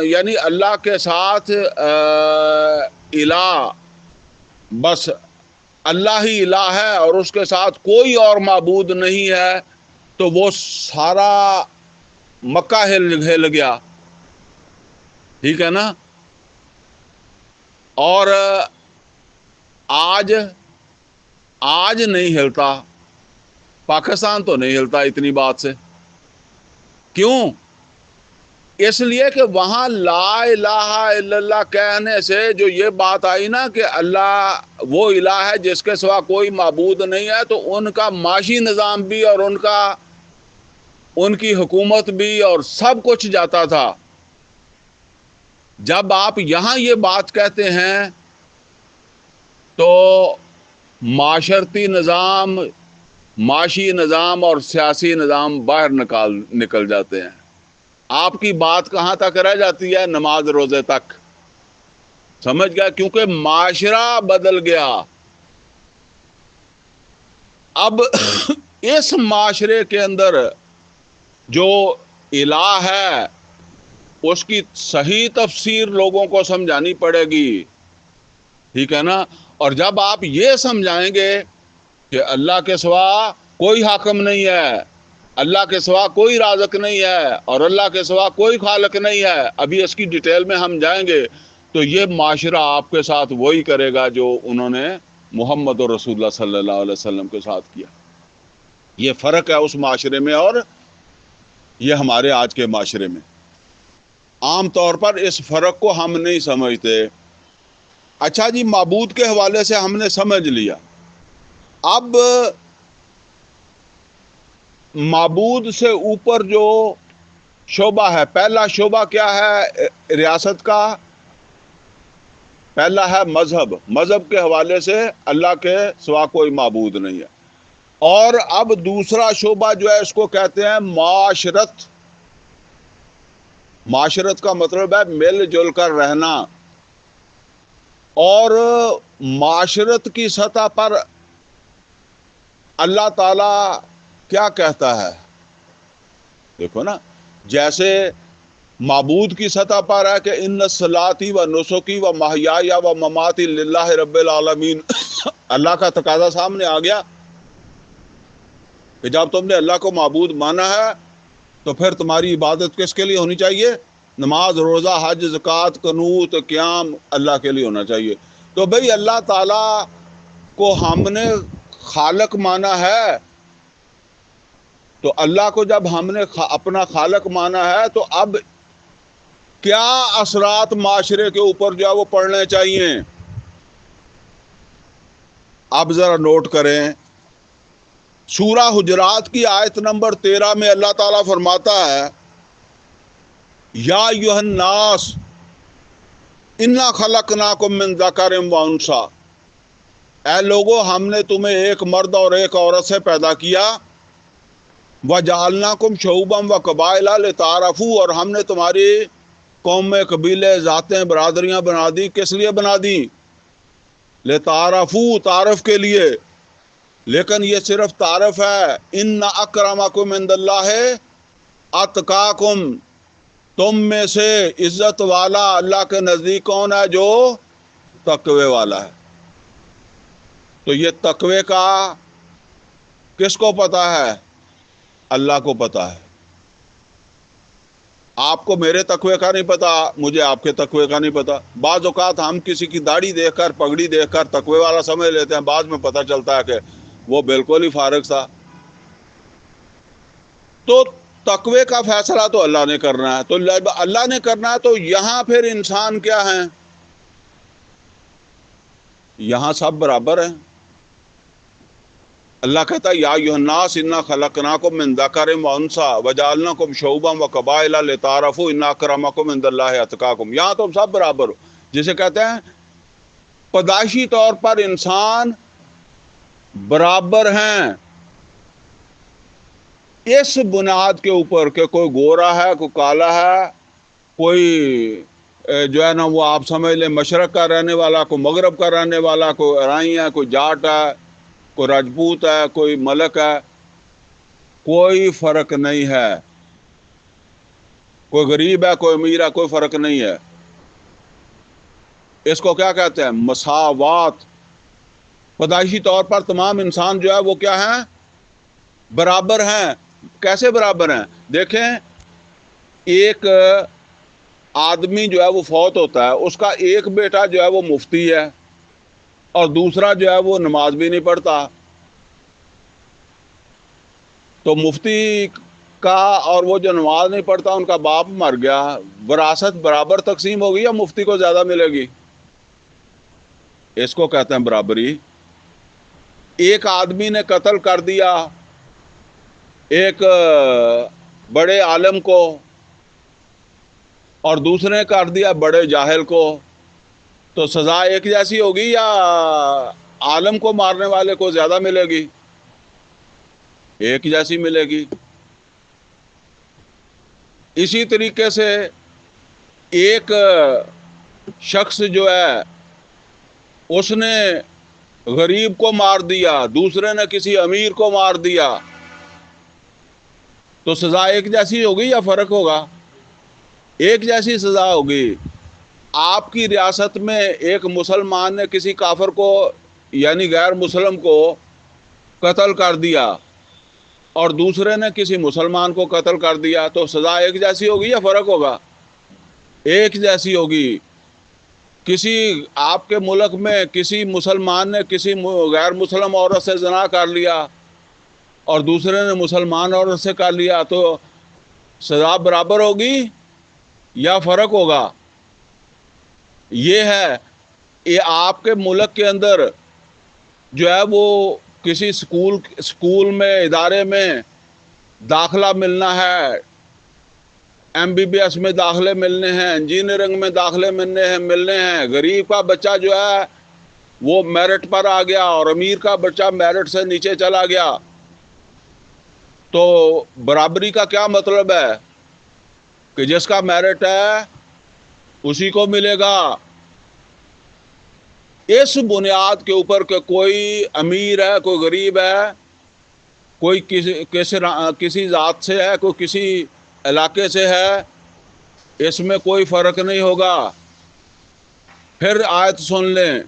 یعنی اللہ کے ساتھ الہ، بس اللہ ہی الہ ہے اور اس کے ساتھ کوئی اور معبود نہیں ہے، تو وہ سارا مکہ ہل گیا، ٹھیک ہے نا؟ اور آج نہیں ہلتا، پاکستان تو نہیں ہلتا اتنی بات سے۔ کیوں؟ اس لیے کہ وہاں لا الہ الا اللہ کہنے سے جو یہ بات آئی نا کہ اللہ وہ الہ ہے جس کے سوا کوئی معبود نہیں ہے، تو ان کا معاشی نظام بھی اور ان کی حکومت بھی اور سب کچھ جاتا تھا۔ جب آپ یہاں یہ بات کہتے ہیں تو معاشرتی نظام، معاشی نظام اور سیاسی نظام باہر نکل جاتے ہیں۔ آپ کی بات کہاں تک رہ جاتی ہے؟ نماز روزے تک، سمجھ گیا؟ کیونکہ معاشرہ بدل گیا۔ اب اس معاشرے کے اندر جو الہ ہے اس کی صحیح تفسیر لوگوں کو سمجھانی پڑے گی۔ ٹھیک ہے نا. اور جب آپ یہ سمجھائیں گے کہ اللہ کے سوا کوئی حاکم نہیں ہے، اللہ کے سوا کوئی رازق نہیں ہے، اور اللہ کے سوا کوئی خالق نہیں ہے، ابھی اس کی ڈیٹیل میں ہم جائیں گے، تو یہ معاشرہ آپ کے ساتھ وہی کرے گا جو انہوں نے محمد رسول اللہ صلی اللہ علیہ وسلم کے ساتھ کیا. یہ فرق ہے اس معاشرے میں اور یہ ہمارے آج کے معاشرے میں. عام طور پر اس فرق کو ہم نہیں سمجھتے. اچھا جی، معبود کے حوالے سے ہم نے سمجھ لیا. اب معبود سے اوپر جو شعبہ ہے، پہلا شعبہ کیا ہے ریاست کا؟ پہلا ہے مذہب. مذہب کے حوالے سے اللہ کے سوا کوئی معبود نہیں ہے. اور اب دوسرا شعبہ جو ہے اس کو کہتے ہیں معاشرت. معاشرت کا مطلب ہے مل جل کر رہنا. اور معاشرت کی سطح پر اللہ تعالی کیا کہتا ہے؟ دیکھو نا، جیسے معبود کی سطح پر ہے کہ ان صلاتی و نسکی و محیای و مماتی للہ رب العالمین. اللہ کا تقاضا سامنے آ گیا کہ جب تم نے اللہ کو معبود مانا ہے تو پھر تمہاری عبادت کس کے لیے ہونی چاہیے؟ نماز، روزہ، حج، زکوٰۃ، قنوت، قیام اللہ کے لیے ہونا چاہیے. تو بھئی اللہ تعالیٰ کو ہم نے خالق مانا ہے، تو اللہ کو جب ہم نے اپنا خالق مانا ہے تو اب کیا اثرات معاشرے کے اوپر جو ہے وہ پڑنے چاہیے؟ اب ذرا نوٹ کریں. سورہ حجرات کی آیت نمبر 13 میں اللہ تعالیٰ فرماتا ہے یا ایھا الناس انا خلقناکم من ذکر و انثی. اے لوگو، ہم نے تمہیں ایک مرد اور ایک عورت سے پیدا کیا. وجعلناکم شعوبا و قبائل لتعارفوا، اور ہم نے تمہاری قومیں، قبیلے، ذاتیں، برادریاں بنا دی. کس لیے بنا دی؟ لتعارفوا، تعارف کے لیے. لیکن یہ صرف تعارف ہے. ان اکرمکم عند اللہ اتقاکم. تم میں سے عزت والا اللہ کے نزدیک کون ہے؟ جو تقوی والا ہے. تو یہ تقوی کا کس کو پتا ہے؟ اللہ کو پتا ہے. آپ کو میرے تقوی کا نہیں پتا، مجھے آپ کے تقوی کا نہیں پتا. بعض اوقات ہم کسی کی داڑھی دیکھ کر، پگڑی دیکھ کر تقوی والا سمجھ لیتے ہیں، بعد میں پتہ چلتا ہے کہ وہ بالکل ہی فارغ تھا. تو تقوی کا فیصلہ تو اللہ نے کرنا ہے. تو اللہ نے کرنا ہے، تو یہاں پھر انسان کیا ہیں؟ یہاں سب برابر ہیں. اللہ کہتا ہے یا ایھا الناس انا خلقناکم من ذکر و انثی وجعلناکم شعوبا و قبائل لتعارفوا ان اکرمکم عند اللہ اتقاکم. یہاں تم سب برابر ہو. جسے کہتے ہیں پیدائشی طور پر انسان برابر ہیں اس بنیاد کے اوپر کہ کوئی گورا ہے، کوئی کالا ہے، کوئی جو ہے نا وہ آپ سمجھ لیں مشرق کا رہنے والا، کوئی مغرب کا رہنے والا، کوئی ارائی ہے، کوئی جاٹ ہے، کوئی راجپوت ہے، کوئی ملک ہے. کوئی فرق نہیں ہے. کوئی غریب ہے، کوئی امیر ہے، کوئی فرق نہیں ہے. اس کو کیا کہتے ہیں؟ مساوات. پیدائشی طور پر تمام انسان جو ہے وہ کیا ہیں؟ برابر ہیں. کیسے برابر ہیں؟ دیکھیں، ایک آدمی جو ہے وہ فوت ہوتا ہے، اس کا ایک بیٹا جو ہے وہ مفتی ہے اور دوسرا جو ہے وہ نماز بھی نہیں پڑھتا. تو مفتی کا اور وہ جو نماز نہیں پڑھتا ان کا باپ مر گیا، وراثت برابر تقسیم ہوگی یا مفتی کو زیادہ ملے گی؟ اس کو کہتے ہیں برابری. ایک آدمی نے قتل کر دیا ایک بڑے عالم کو اور دوسرے نے کر دیا بڑے جاہل کو، تو سزا ایک جیسی ہوگی یا عالم کو مارنے والے کو زیادہ ملے گی؟ ایک جیسی ملے گی. اسی طریقے سے ایک شخص جو ہے اس نے غریب کو مار دیا، دوسرے نے کسی امیر کو مار دیا، تو سزا ایک جیسی ہوگی یا فرق ہوگا؟ ایک جیسی سزا ہوگی. آپ کی ریاست میں ایک مسلمان نے کسی کافر کو یعنی غیر مسلم کو قتل کر دیا اور دوسرے نے کسی مسلمان کو قتل کر دیا، تو سزا ایک جیسی ہوگی یا فرق ہوگا؟ ایک جیسی ہوگی۔ کسی آپ کے ملک میں کسی مسلمان نے کسی غیر مسلم عورت سے زنا کر لیا اور دوسرے نے مسلمان عورت سے کر لیا، تو سزا برابر ہوگی یا فرق ہوگا؟ یہ ہے، یہ آپ کے ملک کے اندر جو ہے وہ کسی اسکول میں ادارے میں داخلہ ملنا ہے، MBBS میں داخلے ملنے ہیں، انجینئرنگ میں داخلے ملنے ہیں، غریب کا بچہ جو ہے وہ میرٹ پر آ گیا اور امیر کا بچہ میرٹ سے نیچے چلا گیا، تو برابری کا کیا مطلب ہے کہ جس کا میرٹ ہے اسی کو ملے گا؟ اس بنیاد کے اوپر کہ کوئی امیر ہے کوئی غریب ہے، کوئی کسی ذات سے ہے کوئی کسی علاقے سے ہے، اس میں کوئی فرق نہیں ہوگا۔ پھر آیت سن لیں،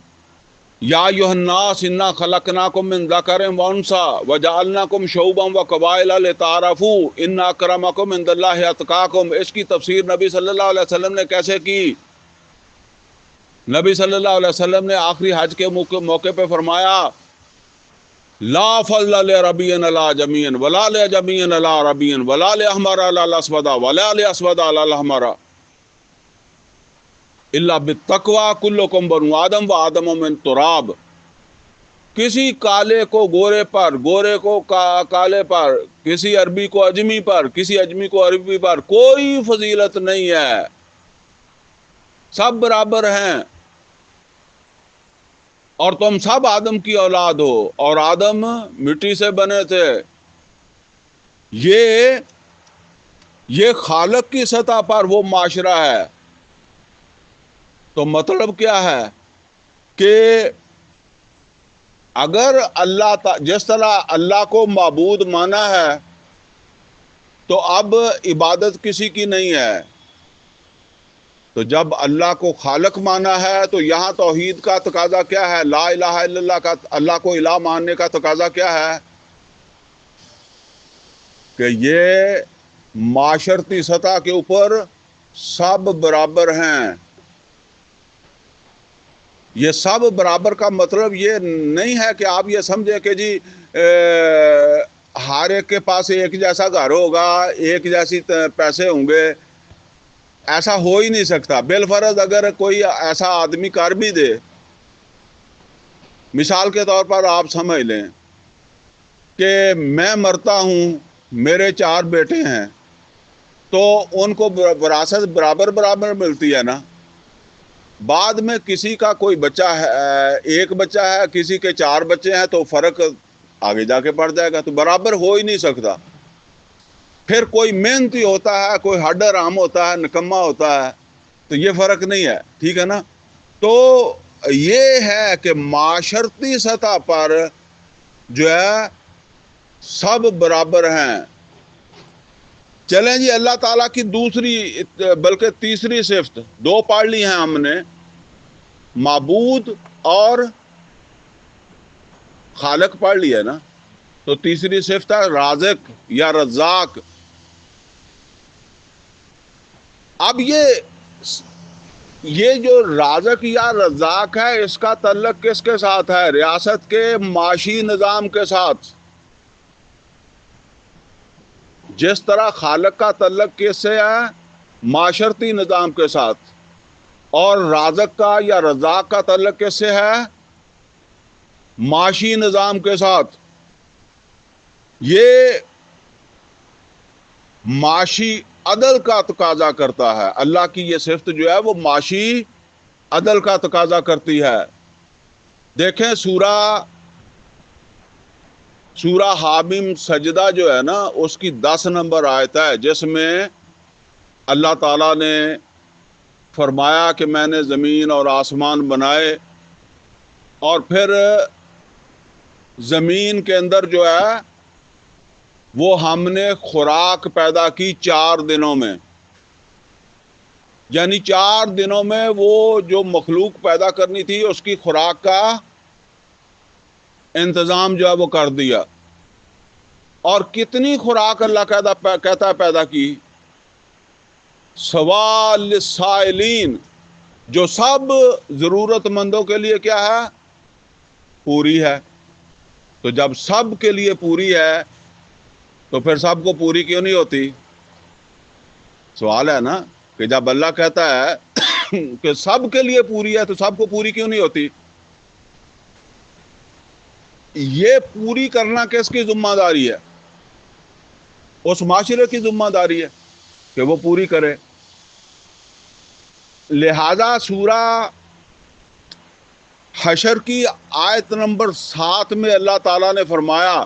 یا ایھا الناس انا خلقناکم من ذکر و انثی وجعلناکم شعوبا وقبائل لتعارفوا ان اکرمکم عند اللہ اتقاکم۔ اس کی تفسیر نبی صلی اللہ علیہ وسلم نے کیسے کی؟ نبی صلی اللہ علیہ وسلم نے آخری حج کے موقع پہ فرمایا، لا فضل لعربی علی عجمی ولا لعجمی علی عربی ولا لاحمر علی الاسود ولا لاسود علی الاحمر الا بالتقوی کلکم بنو آدم و آدم من تراب۔ کسی کالے کو گورے پر، گورے کو کالے پر، کسی عربی کو اجمی پر، کسی اجمی کو عربی پر کوئی فضیلت نہیں ہے، سب برابر ہیں، اور تم سب آدم کی اولاد ہو اور آدم مٹی سے بنے تھے۔ یہ خالق کی سطح پر وہ معاشرہ ہے۔ تو مطلب کیا ہے کہ اگر جس طرح اللہ کو معبود مانا ہے تو اب عبادت کسی کی نہیں ہے، تو جب اللہ کو خالق مانا ہے تو یہاں توحید کا تقاضا کیا ہے؟ لا الہ الا اللہ کا، اللہ کو الہ ماننے کا تقاضا کیا ہے؟ کہ یہ معاشرتی سطح کے اوپر سب برابر ہیں۔ یہ سب برابر کا مطلب یہ نہیں ہے کہ آپ یہ سمجھیں کہ جی ہر ایک کے پاس ایک جیسا گھر ہوگا، ایک جیسی پیسے ہوں گے، ایسا ہو ہی نہیں سکتا۔ بالفرض اگر کوئی ایسا آدمی کر بھی دے، مثال کے طور پر آپ سمجھ لیں کہ میں مرتا ہوں، میرے 4 بیٹے ہیں، تو ان کو وراثت برابر ملتی ہے نا۔ بعد میں کسی کا کوئی بچہ ہے، ایک بچہ ہے، کسی کے 4 بچے ہیں، تو فرق آگے جا کے پڑ جائے گا، تو برابر ہو ہی نہیں سکتا۔ پھر کوئی محنتی ہوتا ہے، کوئی ہڈ رام ہوتا ہے، نکما ہوتا ہے، تو یہ فرق نہیں ہے، ٹھیک ہے نا۔ تو یہ ہے کہ معاشرتی سطح پر جو ہے سب برابر ہیں۔ چلیں جی، اللہ تعالیٰ کی دوسری بلکہ تیسری صفت، 2 پڑھ لی ہیں ہم نے، معبود اور خالق پڑھ لی ہے نا، تو تیسری صفت ہے رازق یا رزاق۔ اب یہ جو رازق یا رزاق ہے، اس کا تعلق کس کے ساتھ ہے؟ ریاست کے معاشی نظام کے ساتھ۔ جس طرح خالق کا تعلق کس سے ہے؟ معاشرتی نظام کے ساتھ، اور رازق کا یا رزاق کا تعلق کس سے ہے؟ معاشی نظام کے ساتھ۔ یہ معاشی عدل کا تقاضا کرتا ہے۔ اللہ کی یہ صفت جو ہے وہ معاشی عدل کا تقاضا کرتی ہے۔ دیکھیں سورہ حامیم سجدہ جو ہے نا، اس کی 10 نمبر آیت ہے، جس میں اللہ تعالیٰ نے فرمایا کہ میں نے زمین اور آسمان بنائے، اور پھر زمین کے اندر جو ہے وہ ہم نے خوراک پیدا کی 4 دنوں میں۔ یعنی 4 دنوں میں وہ جو مخلوق پیدا کرنی تھی اس کی خوراک کا انتظام جو ہے وہ کر دیا. اور کتنی خوراک اللہ کہتا ہے پیدا کی؟ سوال للسائلین، جو سب ضرورت مندوں کے لیے کیا ہے؟ پوری ہے. تو جب سب کے لیے پوری ہے تو پھر سب کو پوری کیوں نہیں ہوتی؟ سوال ہے نا کہ جب اللہ کہتا ہے کہ سب کے لیے پوری ہے تو سب کو پوری کیوں نہیں ہوتی؟ یہ پوری کرنا کس کی ذمہ داری ہے؟ اس معاشرے کی ذمہ داری ہے کہ وہ پوری کرے. لہذا سورہ حشر کی آیت نمبر 7 میں اللہ تعالیٰ نے فرمایا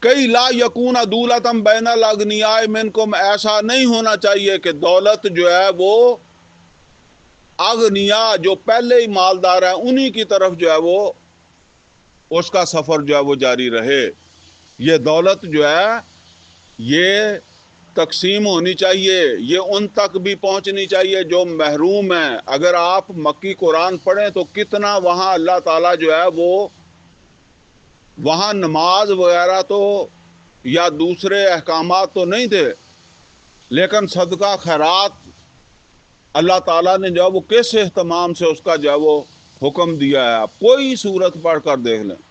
کئی لا یکون دولتم بین الاغنیاء منکم، ایسا نہیں ہونا چاہیے کہ دولت جو ہے وہ اغنیا جو پہلے ہی مالدار ہیں انہی کی طرف جو ہے وہ اس کا سفر جو ہے وہ جاری رہے. یہ دولت جو ہے یہ تقسیم ہونی چاہیے، یہ ان تک بھی پہنچنی چاہیے جو محروم ہیں. اگر آپ مکی قرآن پڑھیں تو کتنا وہاں اللہ تعالیٰ جو ہے وہ وہاں نماز وغیرہ تو یا دوسرے احکامات تو نہیں تھے، لیکن صدقہ خیرات اللہ تعالیٰ نے جو ہے وہ کس اہتمام سے اس کا جو ہے وہ حکم دیا ہے. آپ کوئی صورت پڑھ کر دیکھ لیں.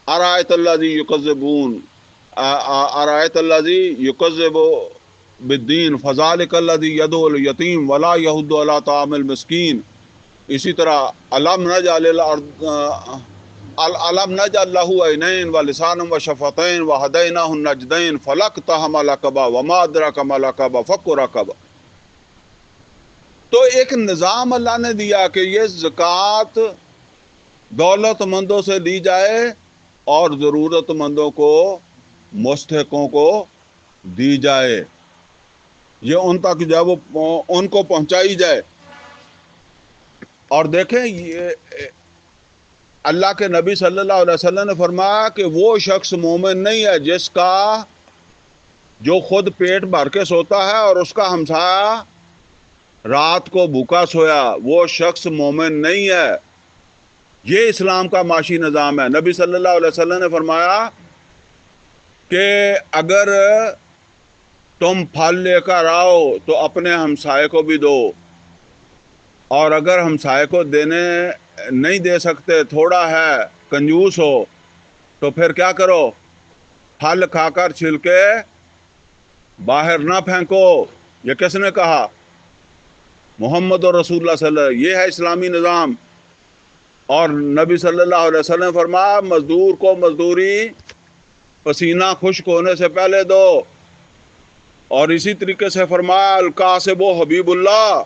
ارایت الذی یکذبون ارایت الذی یکذب بالدین فذلک الذی یدعو الیتیم ولا یحض علی طعام المسکین. اسی طرح الم نجعل له عینین ولسانا وشفتین وہدیناہ النجدین فلاقتحم العقبہ وما ادراک ما العقبہ فک رقبہ. تو ایک نظام اللہ نے دیا کہ یہ زکوٰۃ دولت مندوں سے لی جائے اور ضرورت مندوں کو مستحقوں کو دی جائے، یہ ان تک جو ہے وہ ان کو پہنچائی جائے. اور دیکھیں یہ اللہ کے نبی صلی اللہ علیہ وسلم نے فرمایا کہ وہ شخص مومن نہیں ہے جس کا جو خود پیٹ بھر کے سوتا ہے اور اس کا ہمسایہ رات کو بھوکا سویا، وہ شخص مومن نہیں ہے. یہ اسلام کا معاشی نظام ہے. نبی صلی اللہ علیہ وسلم نے فرمایا کہ اگر تم پھل لے کر آؤ تو اپنے ہمسائے کو بھی دو، اور اگر ہمسائے کو نہیں دے سکتے، تھوڑا ہے، کنجوس ہو، تو پھر کیا کرو؟ پھل کھا کر چھلکے باہر نہ پھینکو. یہ کس نے کہا؟ محمد اور رسول اللہ صلی اللہ علیہ وسلم. یہ ہے اسلامی نظام. اور نبی صلی اللہ علیہ وسلم نے فرمایا مزدور کو مزدوری پسینہ خشک ہونے سے پہلے دو. اور اسی طریقے سے فرمایا القاسب حبیب اللہ،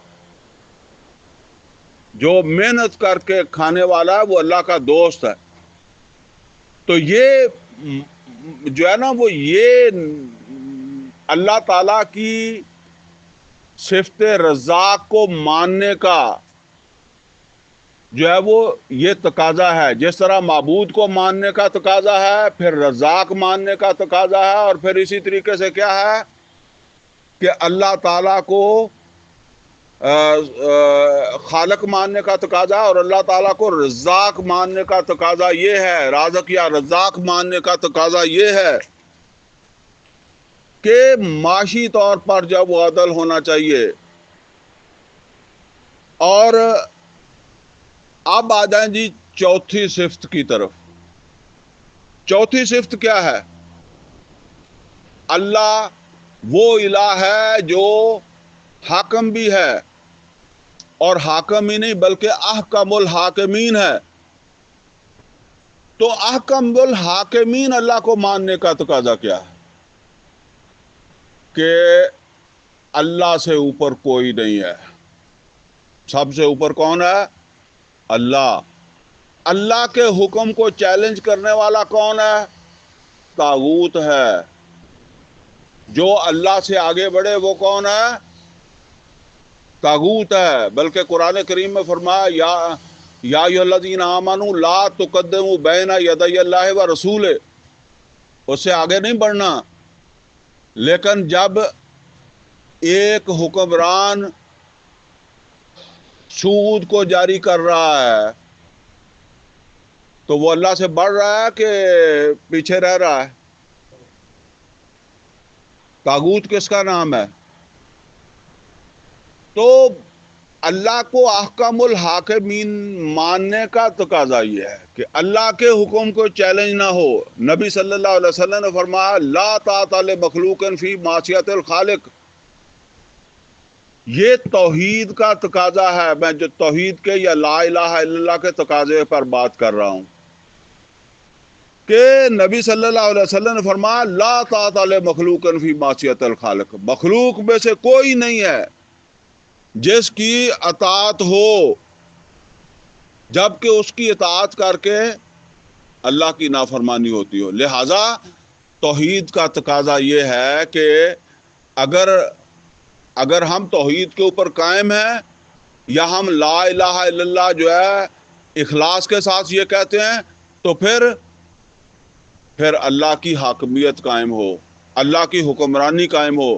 جو محنت کر کے کھانے والا ہے وہ اللہ کا دوست ہے. تو یہ جو ہے نا وہ یہ اللہ تعالیٰ کی صفت رزاق کو ماننے کا جو ہے وہ یہ تقاضا ہے. جس طرح معبود کو ماننے کا تقاضا ہے، پھر رزاق ماننے کا تقاضا ہے، اور پھر اسی طریقے سے کیا ہے کہ اللہ تعالیٰ کو خالق ماننے کا تقاضا ہے، اور اللہ تعالیٰ کو رزاق ماننے کا تقاضا یہ ہے، رازق یا رزاق ماننے کا تقاضا یہ ہے کہ معاشی طور پر جب وہ عدل ہونا چاہیے. اور اب آ جائیں جی چوتھی صفت کی طرف. چوتھی صفت کیا ہے؟ اللہ وہ الہ ہے جو حاکم بھی ہے، اور حاکم ہی نہیں بلکہ احکم الحاکمین ہے. تو احکم الحاکمین اللہ کو ماننے کا تقاضا کیا ہے؟ کہ اللہ سے اوپر کوئی نہیں ہے. سب سے اوپر کون ہے؟ اللہ. اللہ کے حکم کو چیلنج کرنے والا کون ہے؟ طاغوت ہے. جو اللہ سے آگے بڑھے وہ کون ہے؟ طاغوت ہے. بلکہ قرآن کریم میں فرمایا یا ایھا الذین آمنوا لا تقدموا بین یدی اللہ و رسولہ. اس سے آگے نہیں بڑھنا. لیکن جب ایک حکمران سود کو جاری کر رہا ہے تو وہ اللہ سے بڑھ رہا ہے کہ پیچھے رہ رہا ہے؟ طاغوت کس کا نام ہے؟ تو اللہ کو احکم الحاکمین ماننے کا تقاضا یہ ہے کہ اللہ کے حکم کو چیلنج نہ ہو۔ نبی صلی اللہ علیہ وسلم نے فرمایا لا طاعۃ لمخلوق فی معصیت الخالق، یہ توحید کا تقاضا ہے۔ میں جو توحید کے یا لا الہ الا اللہ کے تقاضے پر بات کر رہا ہوں کہ نبی صلی اللہ علیہ وسلم نے فرمایا لا طاعۃ لمخلوق فی معصیت الخالق، مخلوق میں سے کوئی نہیں ہے جس کی اطاعت ہو جبکہ اس کی اطاعت کر کے اللہ کی نافرمانی ہوتی ہو۔ لہذا توحید کا تقاضا یہ ہے کہ اگر ہم توحید کے اوپر قائم ہیں یا ہم لا الہ الا اللہ جو ہے اخلاص کے ساتھ یہ کہتے ہیں تو پھر اللہ کی حاکمیت قائم ہو، اللہ کی حکمرانی قائم ہو۔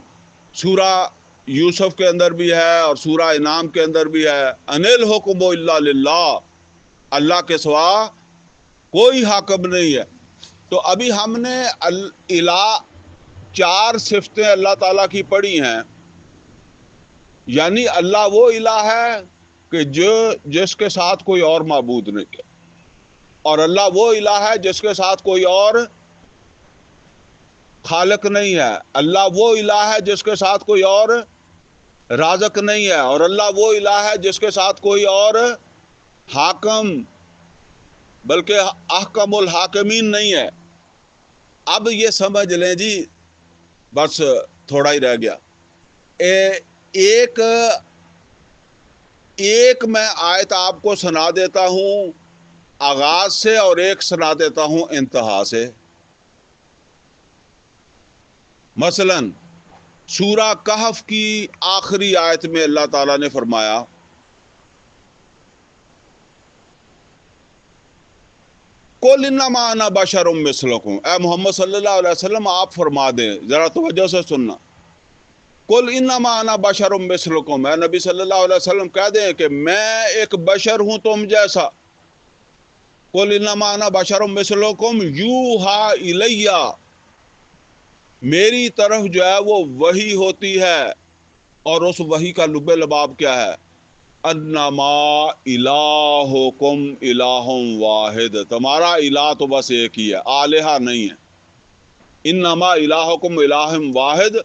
سورہ یوسف کے اندر بھی ہے اور سورہ انعام کے اندر بھی ہے ان الحکم الا للہ، اللہ کے سوا کوئی حاکم نہیں ہے۔ تو ابھی ہم نے الہ 4 صفتیں اللہ تعالیٰ کی پڑھی ہیں، یعنی اللہ وہ الہ ہے کہ جس کے ساتھ کوئی اور معبود نہیں ہے، اور اللہ وہ الہ ہے جس کے ساتھ کوئی اور خالق نہیں ہے، اللہ وہ الہ ہے جس کے ساتھ کوئی اور رازق نہیں ہے، اور اللہ وہ الہ ہے جس کے ساتھ کوئی اور حاکم بلکہ احکم الحاکمین نہیں ہے۔ اب یہ سمجھ لیں جی، بس تھوڑا ہی رہ گیا۔ ایک میں آیت آپ کو سنا دیتا ہوں آغاز سے اور ایک سنا دیتا ہوں انتہا سے۔ مثلا سورہ کہف کی آخری آیت میں اللہ تعالیٰ نے فرمایا قُلْ إِنَّمَا أَنَا بَشَرٌ مِثْلُكُمْ، اے محمد صلی اللہ علیہ وسلم آپ فرما دیں، ذرا توجہ سے سننا۔ قُلْ إِنَّمَا أَنَا بَشَرٌ مِثْلُكُمْ، اے نبی صلی اللہ علیہ وسلم کہہ دیں کہ میں ایک بشر ہوں تم جیسا۔ قُلْ إِنَّمَا أَنَا بَشَرٌ مِثْلُكُمْ يُوحَىٰ إِلَيَّ، میری طرف جو ہے وہ وحی ہوتی ہے، اور اس وحی کا لب لباب کیا ہے؟ انما الہکم الہ واحد، تمہارا الہ تو بس ایک ہی ہے، آلہہ نہیں ہے۔ انما الہکم الہ واحد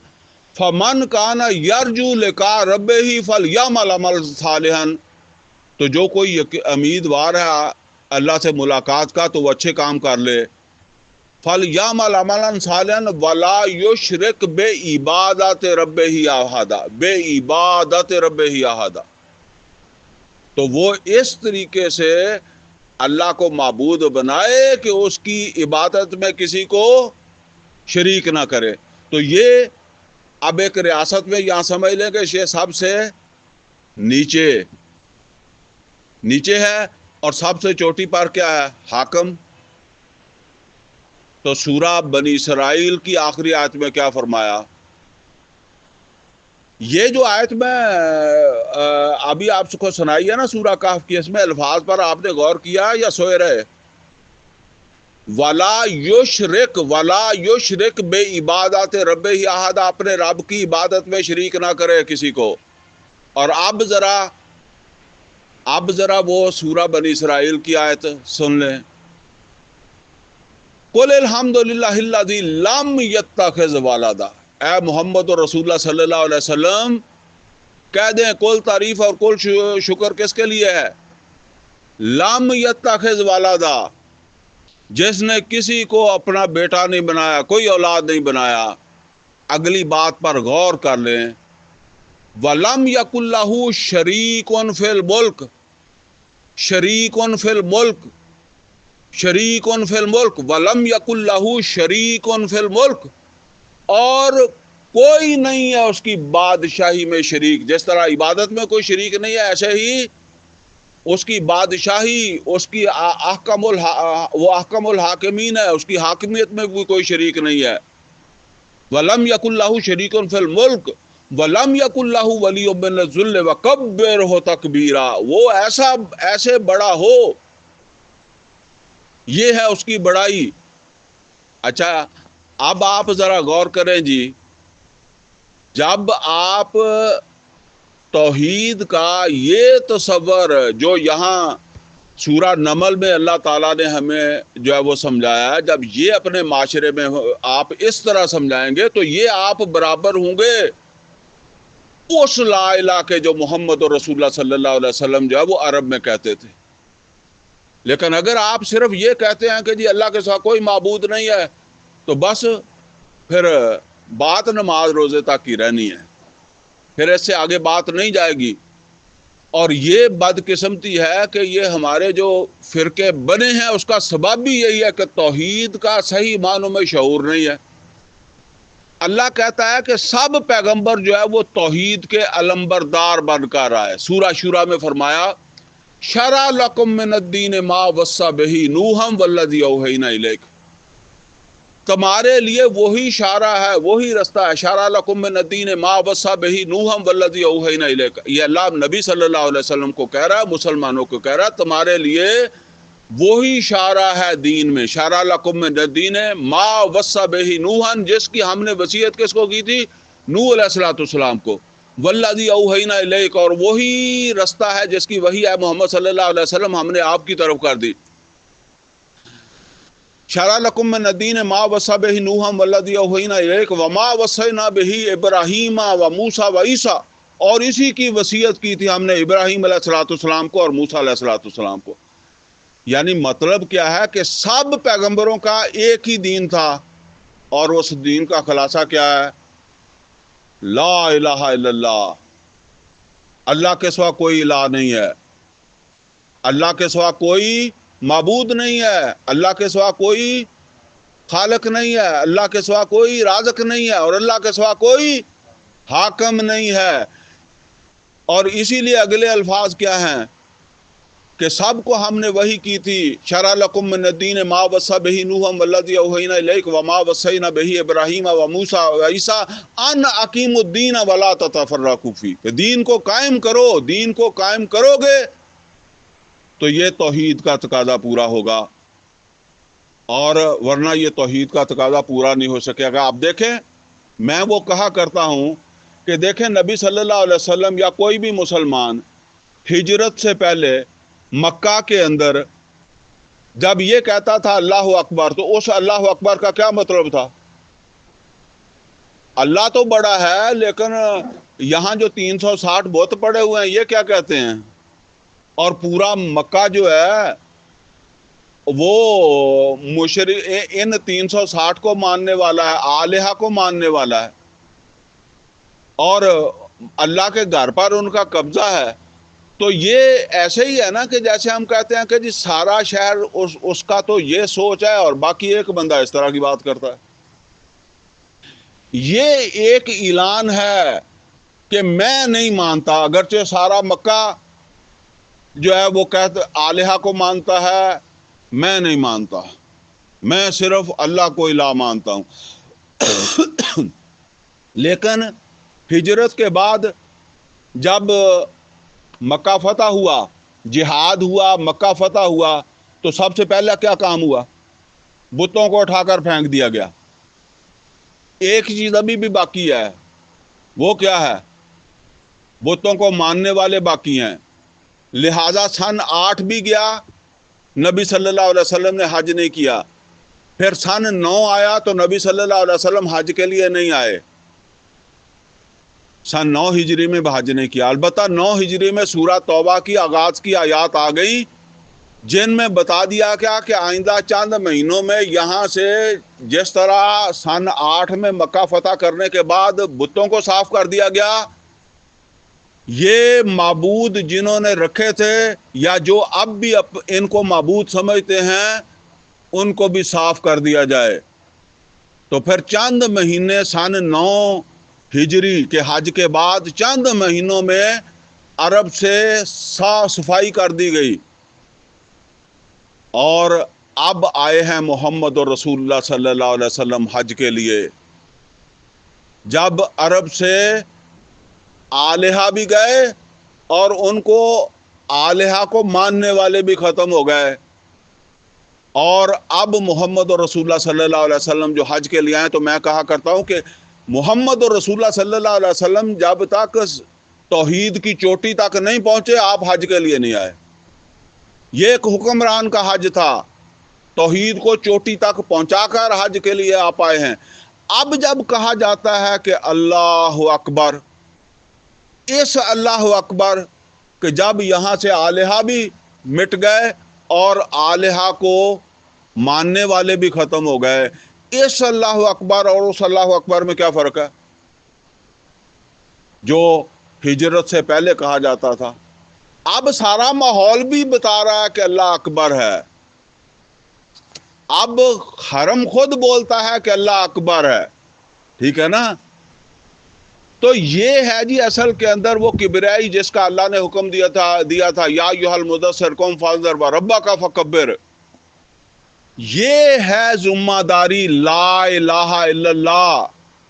فمن کان یرجو لقاء ربہ فلیعمل عملا صالحا، تو جو کوئی امیدوار ہے اللہ سے ملاقات کا تو وہ اچھے کام کر لے۔ فلیعمل عملا صالحا ولا یشرک بعبادۃ ربہ احدا، بعبادۃ ربہ احدا، تو وہ اس طریقے سے اللہ کو معبود بنائے کہ اس کی عبادت میں کسی کو شریک نہ کرے۔ تو یہ اب ایک ریاست میں یہاں سمجھ لیں کہ یہ سب سے نیچے ہے، اور سب سے چوٹی پر کیا ہے؟ حاکم۔ تو سورہ بنی اسرائیل کی آخری آیت میں کیا فرمایا؟ یہ جو آیت میں ابھی آپ کو سنائی ہے نا سورہ کہف کی، اس میں الفاظ پر آپ نے غور کیا یا سوئے رہے؟ ولا یشرک بعبادۃ ربہ احدا، اپنے رب کی عبادت میں شریک نہ کرے کسی کو۔ اور اب ذرا وہ سورہ بنی اسرائیل کی آیت سن لیں۔ قل الحمد للہ الذی لم یتخذ ولدا، اے محمد اور رسول اللہ صلی اللہ علیہ وسلم کہہ دیں کل تعریف اور کل شکر کس کے لیے ہے؟ لم یتخذ ولدا، جس نے کسی کو اپنا بیٹا نہیں بنایا، کوئی اولاد نہیں بنایا۔ اگلی بات پر غور کر لیں، وَلَمْ يَكُنْ لَهُ شَرِيكٌ فِي الْمُلْكِ، شَرِيكٌ فِي الْمُلْكِ، شَرِيكٌ فِي الْمُلْكِ، وَلَمْ يَكُنْ لَهُ شَرِيكٌ فِي الْمُلْكِ، اور کوئی نہیں ہے اس کی بادشاہی میں شریک۔ جس طرح عبادت میں کوئی شریک نہیں ہے، ایسے ہی اس کی بادشاہی، اس کی وہ احکم الحاکمین ہے، اس کی حاکمیت میں بھی کوئی شریک نہیں ہے۔ وَلَمْ يَكُنْ لَهُ شَرِيكٌ فِي الْمُلْكِ وَلَمْ يَكُنْ لَهُ وَلِيٌّ مِّنَ الذُّلِّ وَكَبِّرْهُ تَكْبِيرًا، وہ ایسے بڑا ہو، یہ ہے اس کی بڑائی۔ اچھا اب آپ ذرا غور کریں جی، جب آپ توحید کا یہ تصور جو یہاں سورہ نمل میں اللہ تعالیٰ نے ہمیں جو ہے وہ سمجھایا ہے، جب یہ اپنے معاشرے میں آپ اس طرح سمجھائیں گے تو یہ آپ برابر ہوں گے اس لا الہ کے جو محمد اور رسول اللہ صلی اللہ علیہ وسلم جو ہے وہ عرب میں کہتے تھے۔ لیکن اگر آپ صرف یہ کہتے ہیں کہ جی اللہ کے سوا کوئی معبود نہیں ہے، تو بس پھر بات نماز روزے تک کی رہنی ہے، پھر اس سے آگے بات نہیں جائے گی۔ اور یہ بدقسمتی ہے کہ یہ ہمارے جو فرقے بنے ہیں اس کا سبب بھی یہی ہے کہ توحید کا صحیح معنوں میں شعور نہیں ہے۔ اللہ کہتا ہے کہ سب پیغمبر جو ہے وہ توحید کے علمبردار بن کر آئے۔ سورہ شورى میں فرمایا شرع لکم من الدین ما وصی بہ نوحا والذی اوحینا الیک، تمہارے لیے وہی شارع ہے، وہی رستہ ہے۔ شرع لکم من الدین ما وصی بہ نوحا والذی اوحینا الیک، یہ اللہ نبی صلی اللہ علیہ وسلم کو کہہ رہا ہے، مسلمانوں کو کہہ رہا ہے تمہارے لیے وہی شارع ہے دین میں۔ شرع لکم من الدین ما وصی بہ نوحا، جس کی ہم نے وصیت کس کو کی تھی؟ نوح علیہ السلام کو۔ والذی اوحینا الیک، اور وہی رستہ ہے جس کی وحی ہے محمد صلی اللہ علیہ وسلم ہم نے آپ کی طرف کر دی۔ شرع لکم من الدین ما وصی بہ نوحا والذی اوحینا الیک وما وصینا بہ ابراہیم وموسیٰ وعیسیٰ، اور اسی کی وصیت کی تھی ہم نے ابراہیم علیہ السلام کو اور موسیٰ علیہ السلام کو۔ یعنی مطلب کیا ہے کہ سب پیغمبروں کا ایک ہی دین تھا، اور اس دین کا خلاصہ کیا ہے؟ لا الہ الا اللہ، اللہ کے سوا کوئی الہ نہیں ہے، اللہ کے سوا کوئی معبود نہیں ہے، اللہ کے سوا کوئی خالق نہیں ہے، اللہ کے سوا کوئی رازق نہیں ہے، اور اللہ کے سوا کوئی حاکم نہیں ہے۔ اور اسی لیے اگلے الفاظ کیا ہیں کہ سب کو ہم نے وحی کی تھی۔ شرع لکم من الدین ما وصی بہ نوحا والذی اوحینا الیک وما وصینا بہ ابراہیم وموسیٰ وعیسیٰ ان اقیموا الدین ولا تتفرقوا فیہ، کہ دین کو قائم کرو، دین کو قائم کرو گے تو یہ توحید کا تقاضا پورا ہوگا، اور ورنہ یہ توحید کا تقاضا پورا نہیں ہو سکے گا۔ آپ دیکھیں، میں وہ کہا کرتا ہوں کہ دیکھیں نبی صلی اللہ علیہ وسلم یا کوئی بھی مسلمان ہجرت سے پہلے مکہ کے اندر جب یہ کہتا تھا اللہ اکبر، تو اس اللہ اکبر کا کیا مطلب تھا؟ اللہ تو بڑا ہے، لیکن یہاں جو 360 بت پڑے ہوئے ہیں یہ کیا کہتے ہیں؟ اور پورا مکہ جو ہے وہ ان 360 کو ماننے والا ہے، آلہہ کو ماننے والا ہے، اور اللہ کے گھر پر ان کا قبضہ ہے۔ تو یہ ایسے ہی ہے نا کہ جیسے ہم کہتے ہیں کہ جی سارا شہر اس کا تو یہ سوچ ہے اور باقی ایک بندہ اس طرح کی بات کرتا ہے۔ یہ ایک اعلان ہے کہ میں نہیں مانتا، اگرچہ سارا مکہ جو ہے وہ کہتے آلہہ کو مانتا ہے، میں نہیں مانتا، میں صرف اللہ کو الہ مانتا ہوں۔ لیکن ہجرت کے بعد جب مکہ فتح ہوا، جہاد ہوا، مکہ فتح ہوا، تو سب سے پہلا کیا کام ہوا؟ بتوں کو اٹھا کر پھینک دیا گیا۔ ایک چیز ابھی بھی باقی ہے، وہ کیا ہے؟ بتوں کو ماننے والے باقی ہیں۔ لہذا سن 8 بھی گیا، نبی صلی اللہ علیہ وسلم نے حج نہیں کیا۔ پھر سن 9 آیا تو نبی صلی اللہ علیہ وسلم حج کے لیے نہیں آئے، سن 9 ہجری میں حج نہیں کیا۔ البتہ 9 ہجری میں سورہ توبہ کی آغاز کی آیات آ گئی، جن میں بتا دیا گیا کہ آئندہ چند مہینوں میں یہاں سے جس طرح سن 8 میں مکہ فتح کرنے کے بعد بتوں کو صاف کر دیا گیا، یہ معبود جنہوں نے رکھے تھے یا جو اب بھی ان کو معبود سمجھتے ہیں ان کو بھی صاف کر دیا جائے۔ تو پھر چند مہینے سن 9 ہجری کے حج کے بعد چند مہینوں میں عرب سے صاف صفائی کر دی گئی، اور اب آئے ہیں محمد اور رسول اللہ صلی اللہ علیہ وسلم حج کے لیے۔ جب عرب سے آلہہ بھی گئے اور ان کو آلہہ کو ماننے والے بھی ختم ہو گئے، اور اب محمد رسول اللہ صلی اللہ علیہ وسلم جو حج کے لیے آئے، تو میں کہا کرتا ہوں کہ محمد رسول اللہ صلی اللہ علیہ وسلم جب تک توحید کی چوٹی تک نہیں پہنچے، آپ حج کے لیے نہیں آئے۔ یہ ایک حکمران کا حج تھا، توحید کو چوٹی تک پہنچا کر حج کے لیے آپ آئے ہیں۔ اب جب کہا جاتا ہے کہ اللہ اکبر، اس اللہ اکبر کہ جب یہاں سے آلہہ بھی مٹ گئے اور آلہہ کو ماننے والے بھی ختم ہو گئے، اس اللہ اکبر اور اس اللہ اکبر میں کیا فرق ہے جو ہجرت سے پہلے کہا جاتا تھا؟ اب سارا ماحول بھی بتا رہا ہے کہ اللہ اکبر ہے، اب حرم خود بولتا ہے کہ اللہ اکبر ہے، ٹھیک ہے نا؟ تو یہ ہے جی اصل کے اندر وہ کبریائی جس کا اللہ نے حکم دیا تھا یا ایھا المدثر قم فانذر وربک فکبر۔ یہ ہے ذمہ داری لا الہ الا اللہ۔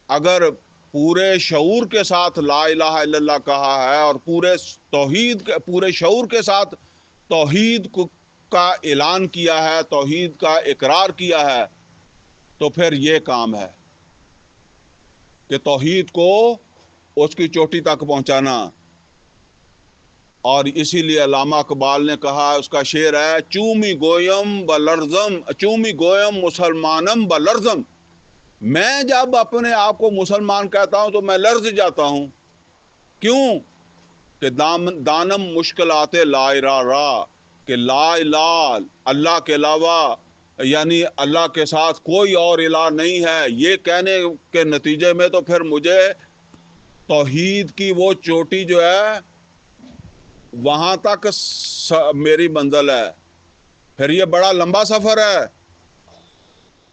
اگر پورے شعور کے ساتھ لا الہ الا اللہ کہا ہے اور پورے شعور کے ساتھ توحید کا اعلان کیا ہے، توحید کا اقرار کیا ہے، تو پھر یہ کام ہے کہ توحید کو اس کی چوٹی تک پہنچانا۔ اور اسی لیے علامہ اقبال نے کہا، اس کا شعر ہے، چومی گویم مسلمانم بلرزم۔ میں جب اپنے آپ کو مسلمان کہتا ہوں تو میں لرز جاتا ہوں۔ کیوں؟ کہ دانم مشکلات لا الہ را، کہ لا الہ اللہ کے علاوہ، یعنی اللہ کے ساتھ کوئی اور الہ نہیں ہے، یہ کہنے کے نتیجے میں تو پھر مجھے توحید کی وہ چوٹی جو ہے وہاں تک میری منزل ہے، پھر یہ بڑا لمبا سفر ہے،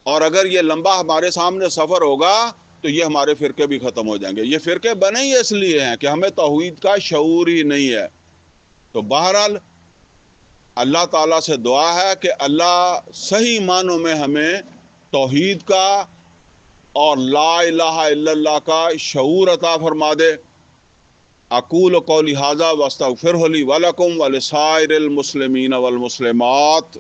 اور اگر یہ لمبا ہمارے سامنے سفر ہوگا تو یہ ہمارے فرقے بھی ختم ہو جائیں گے۔ یہ فرقے بنے ہی اس لیے ہیں کہ ہمیں توحید کا شعور ہی نہیں ہے۔ تو بہرحال اللہ تعالیٰ سے دعا ہے کہ اللہ صحیح معنوں میں ہمیں توحید کا اور لا الہ الا اللہ کا شعور عطا فرما دے۔ اقول قولی ھذا واستغفرہ لی ولکم ولسائر المسلمین والمسلمات۔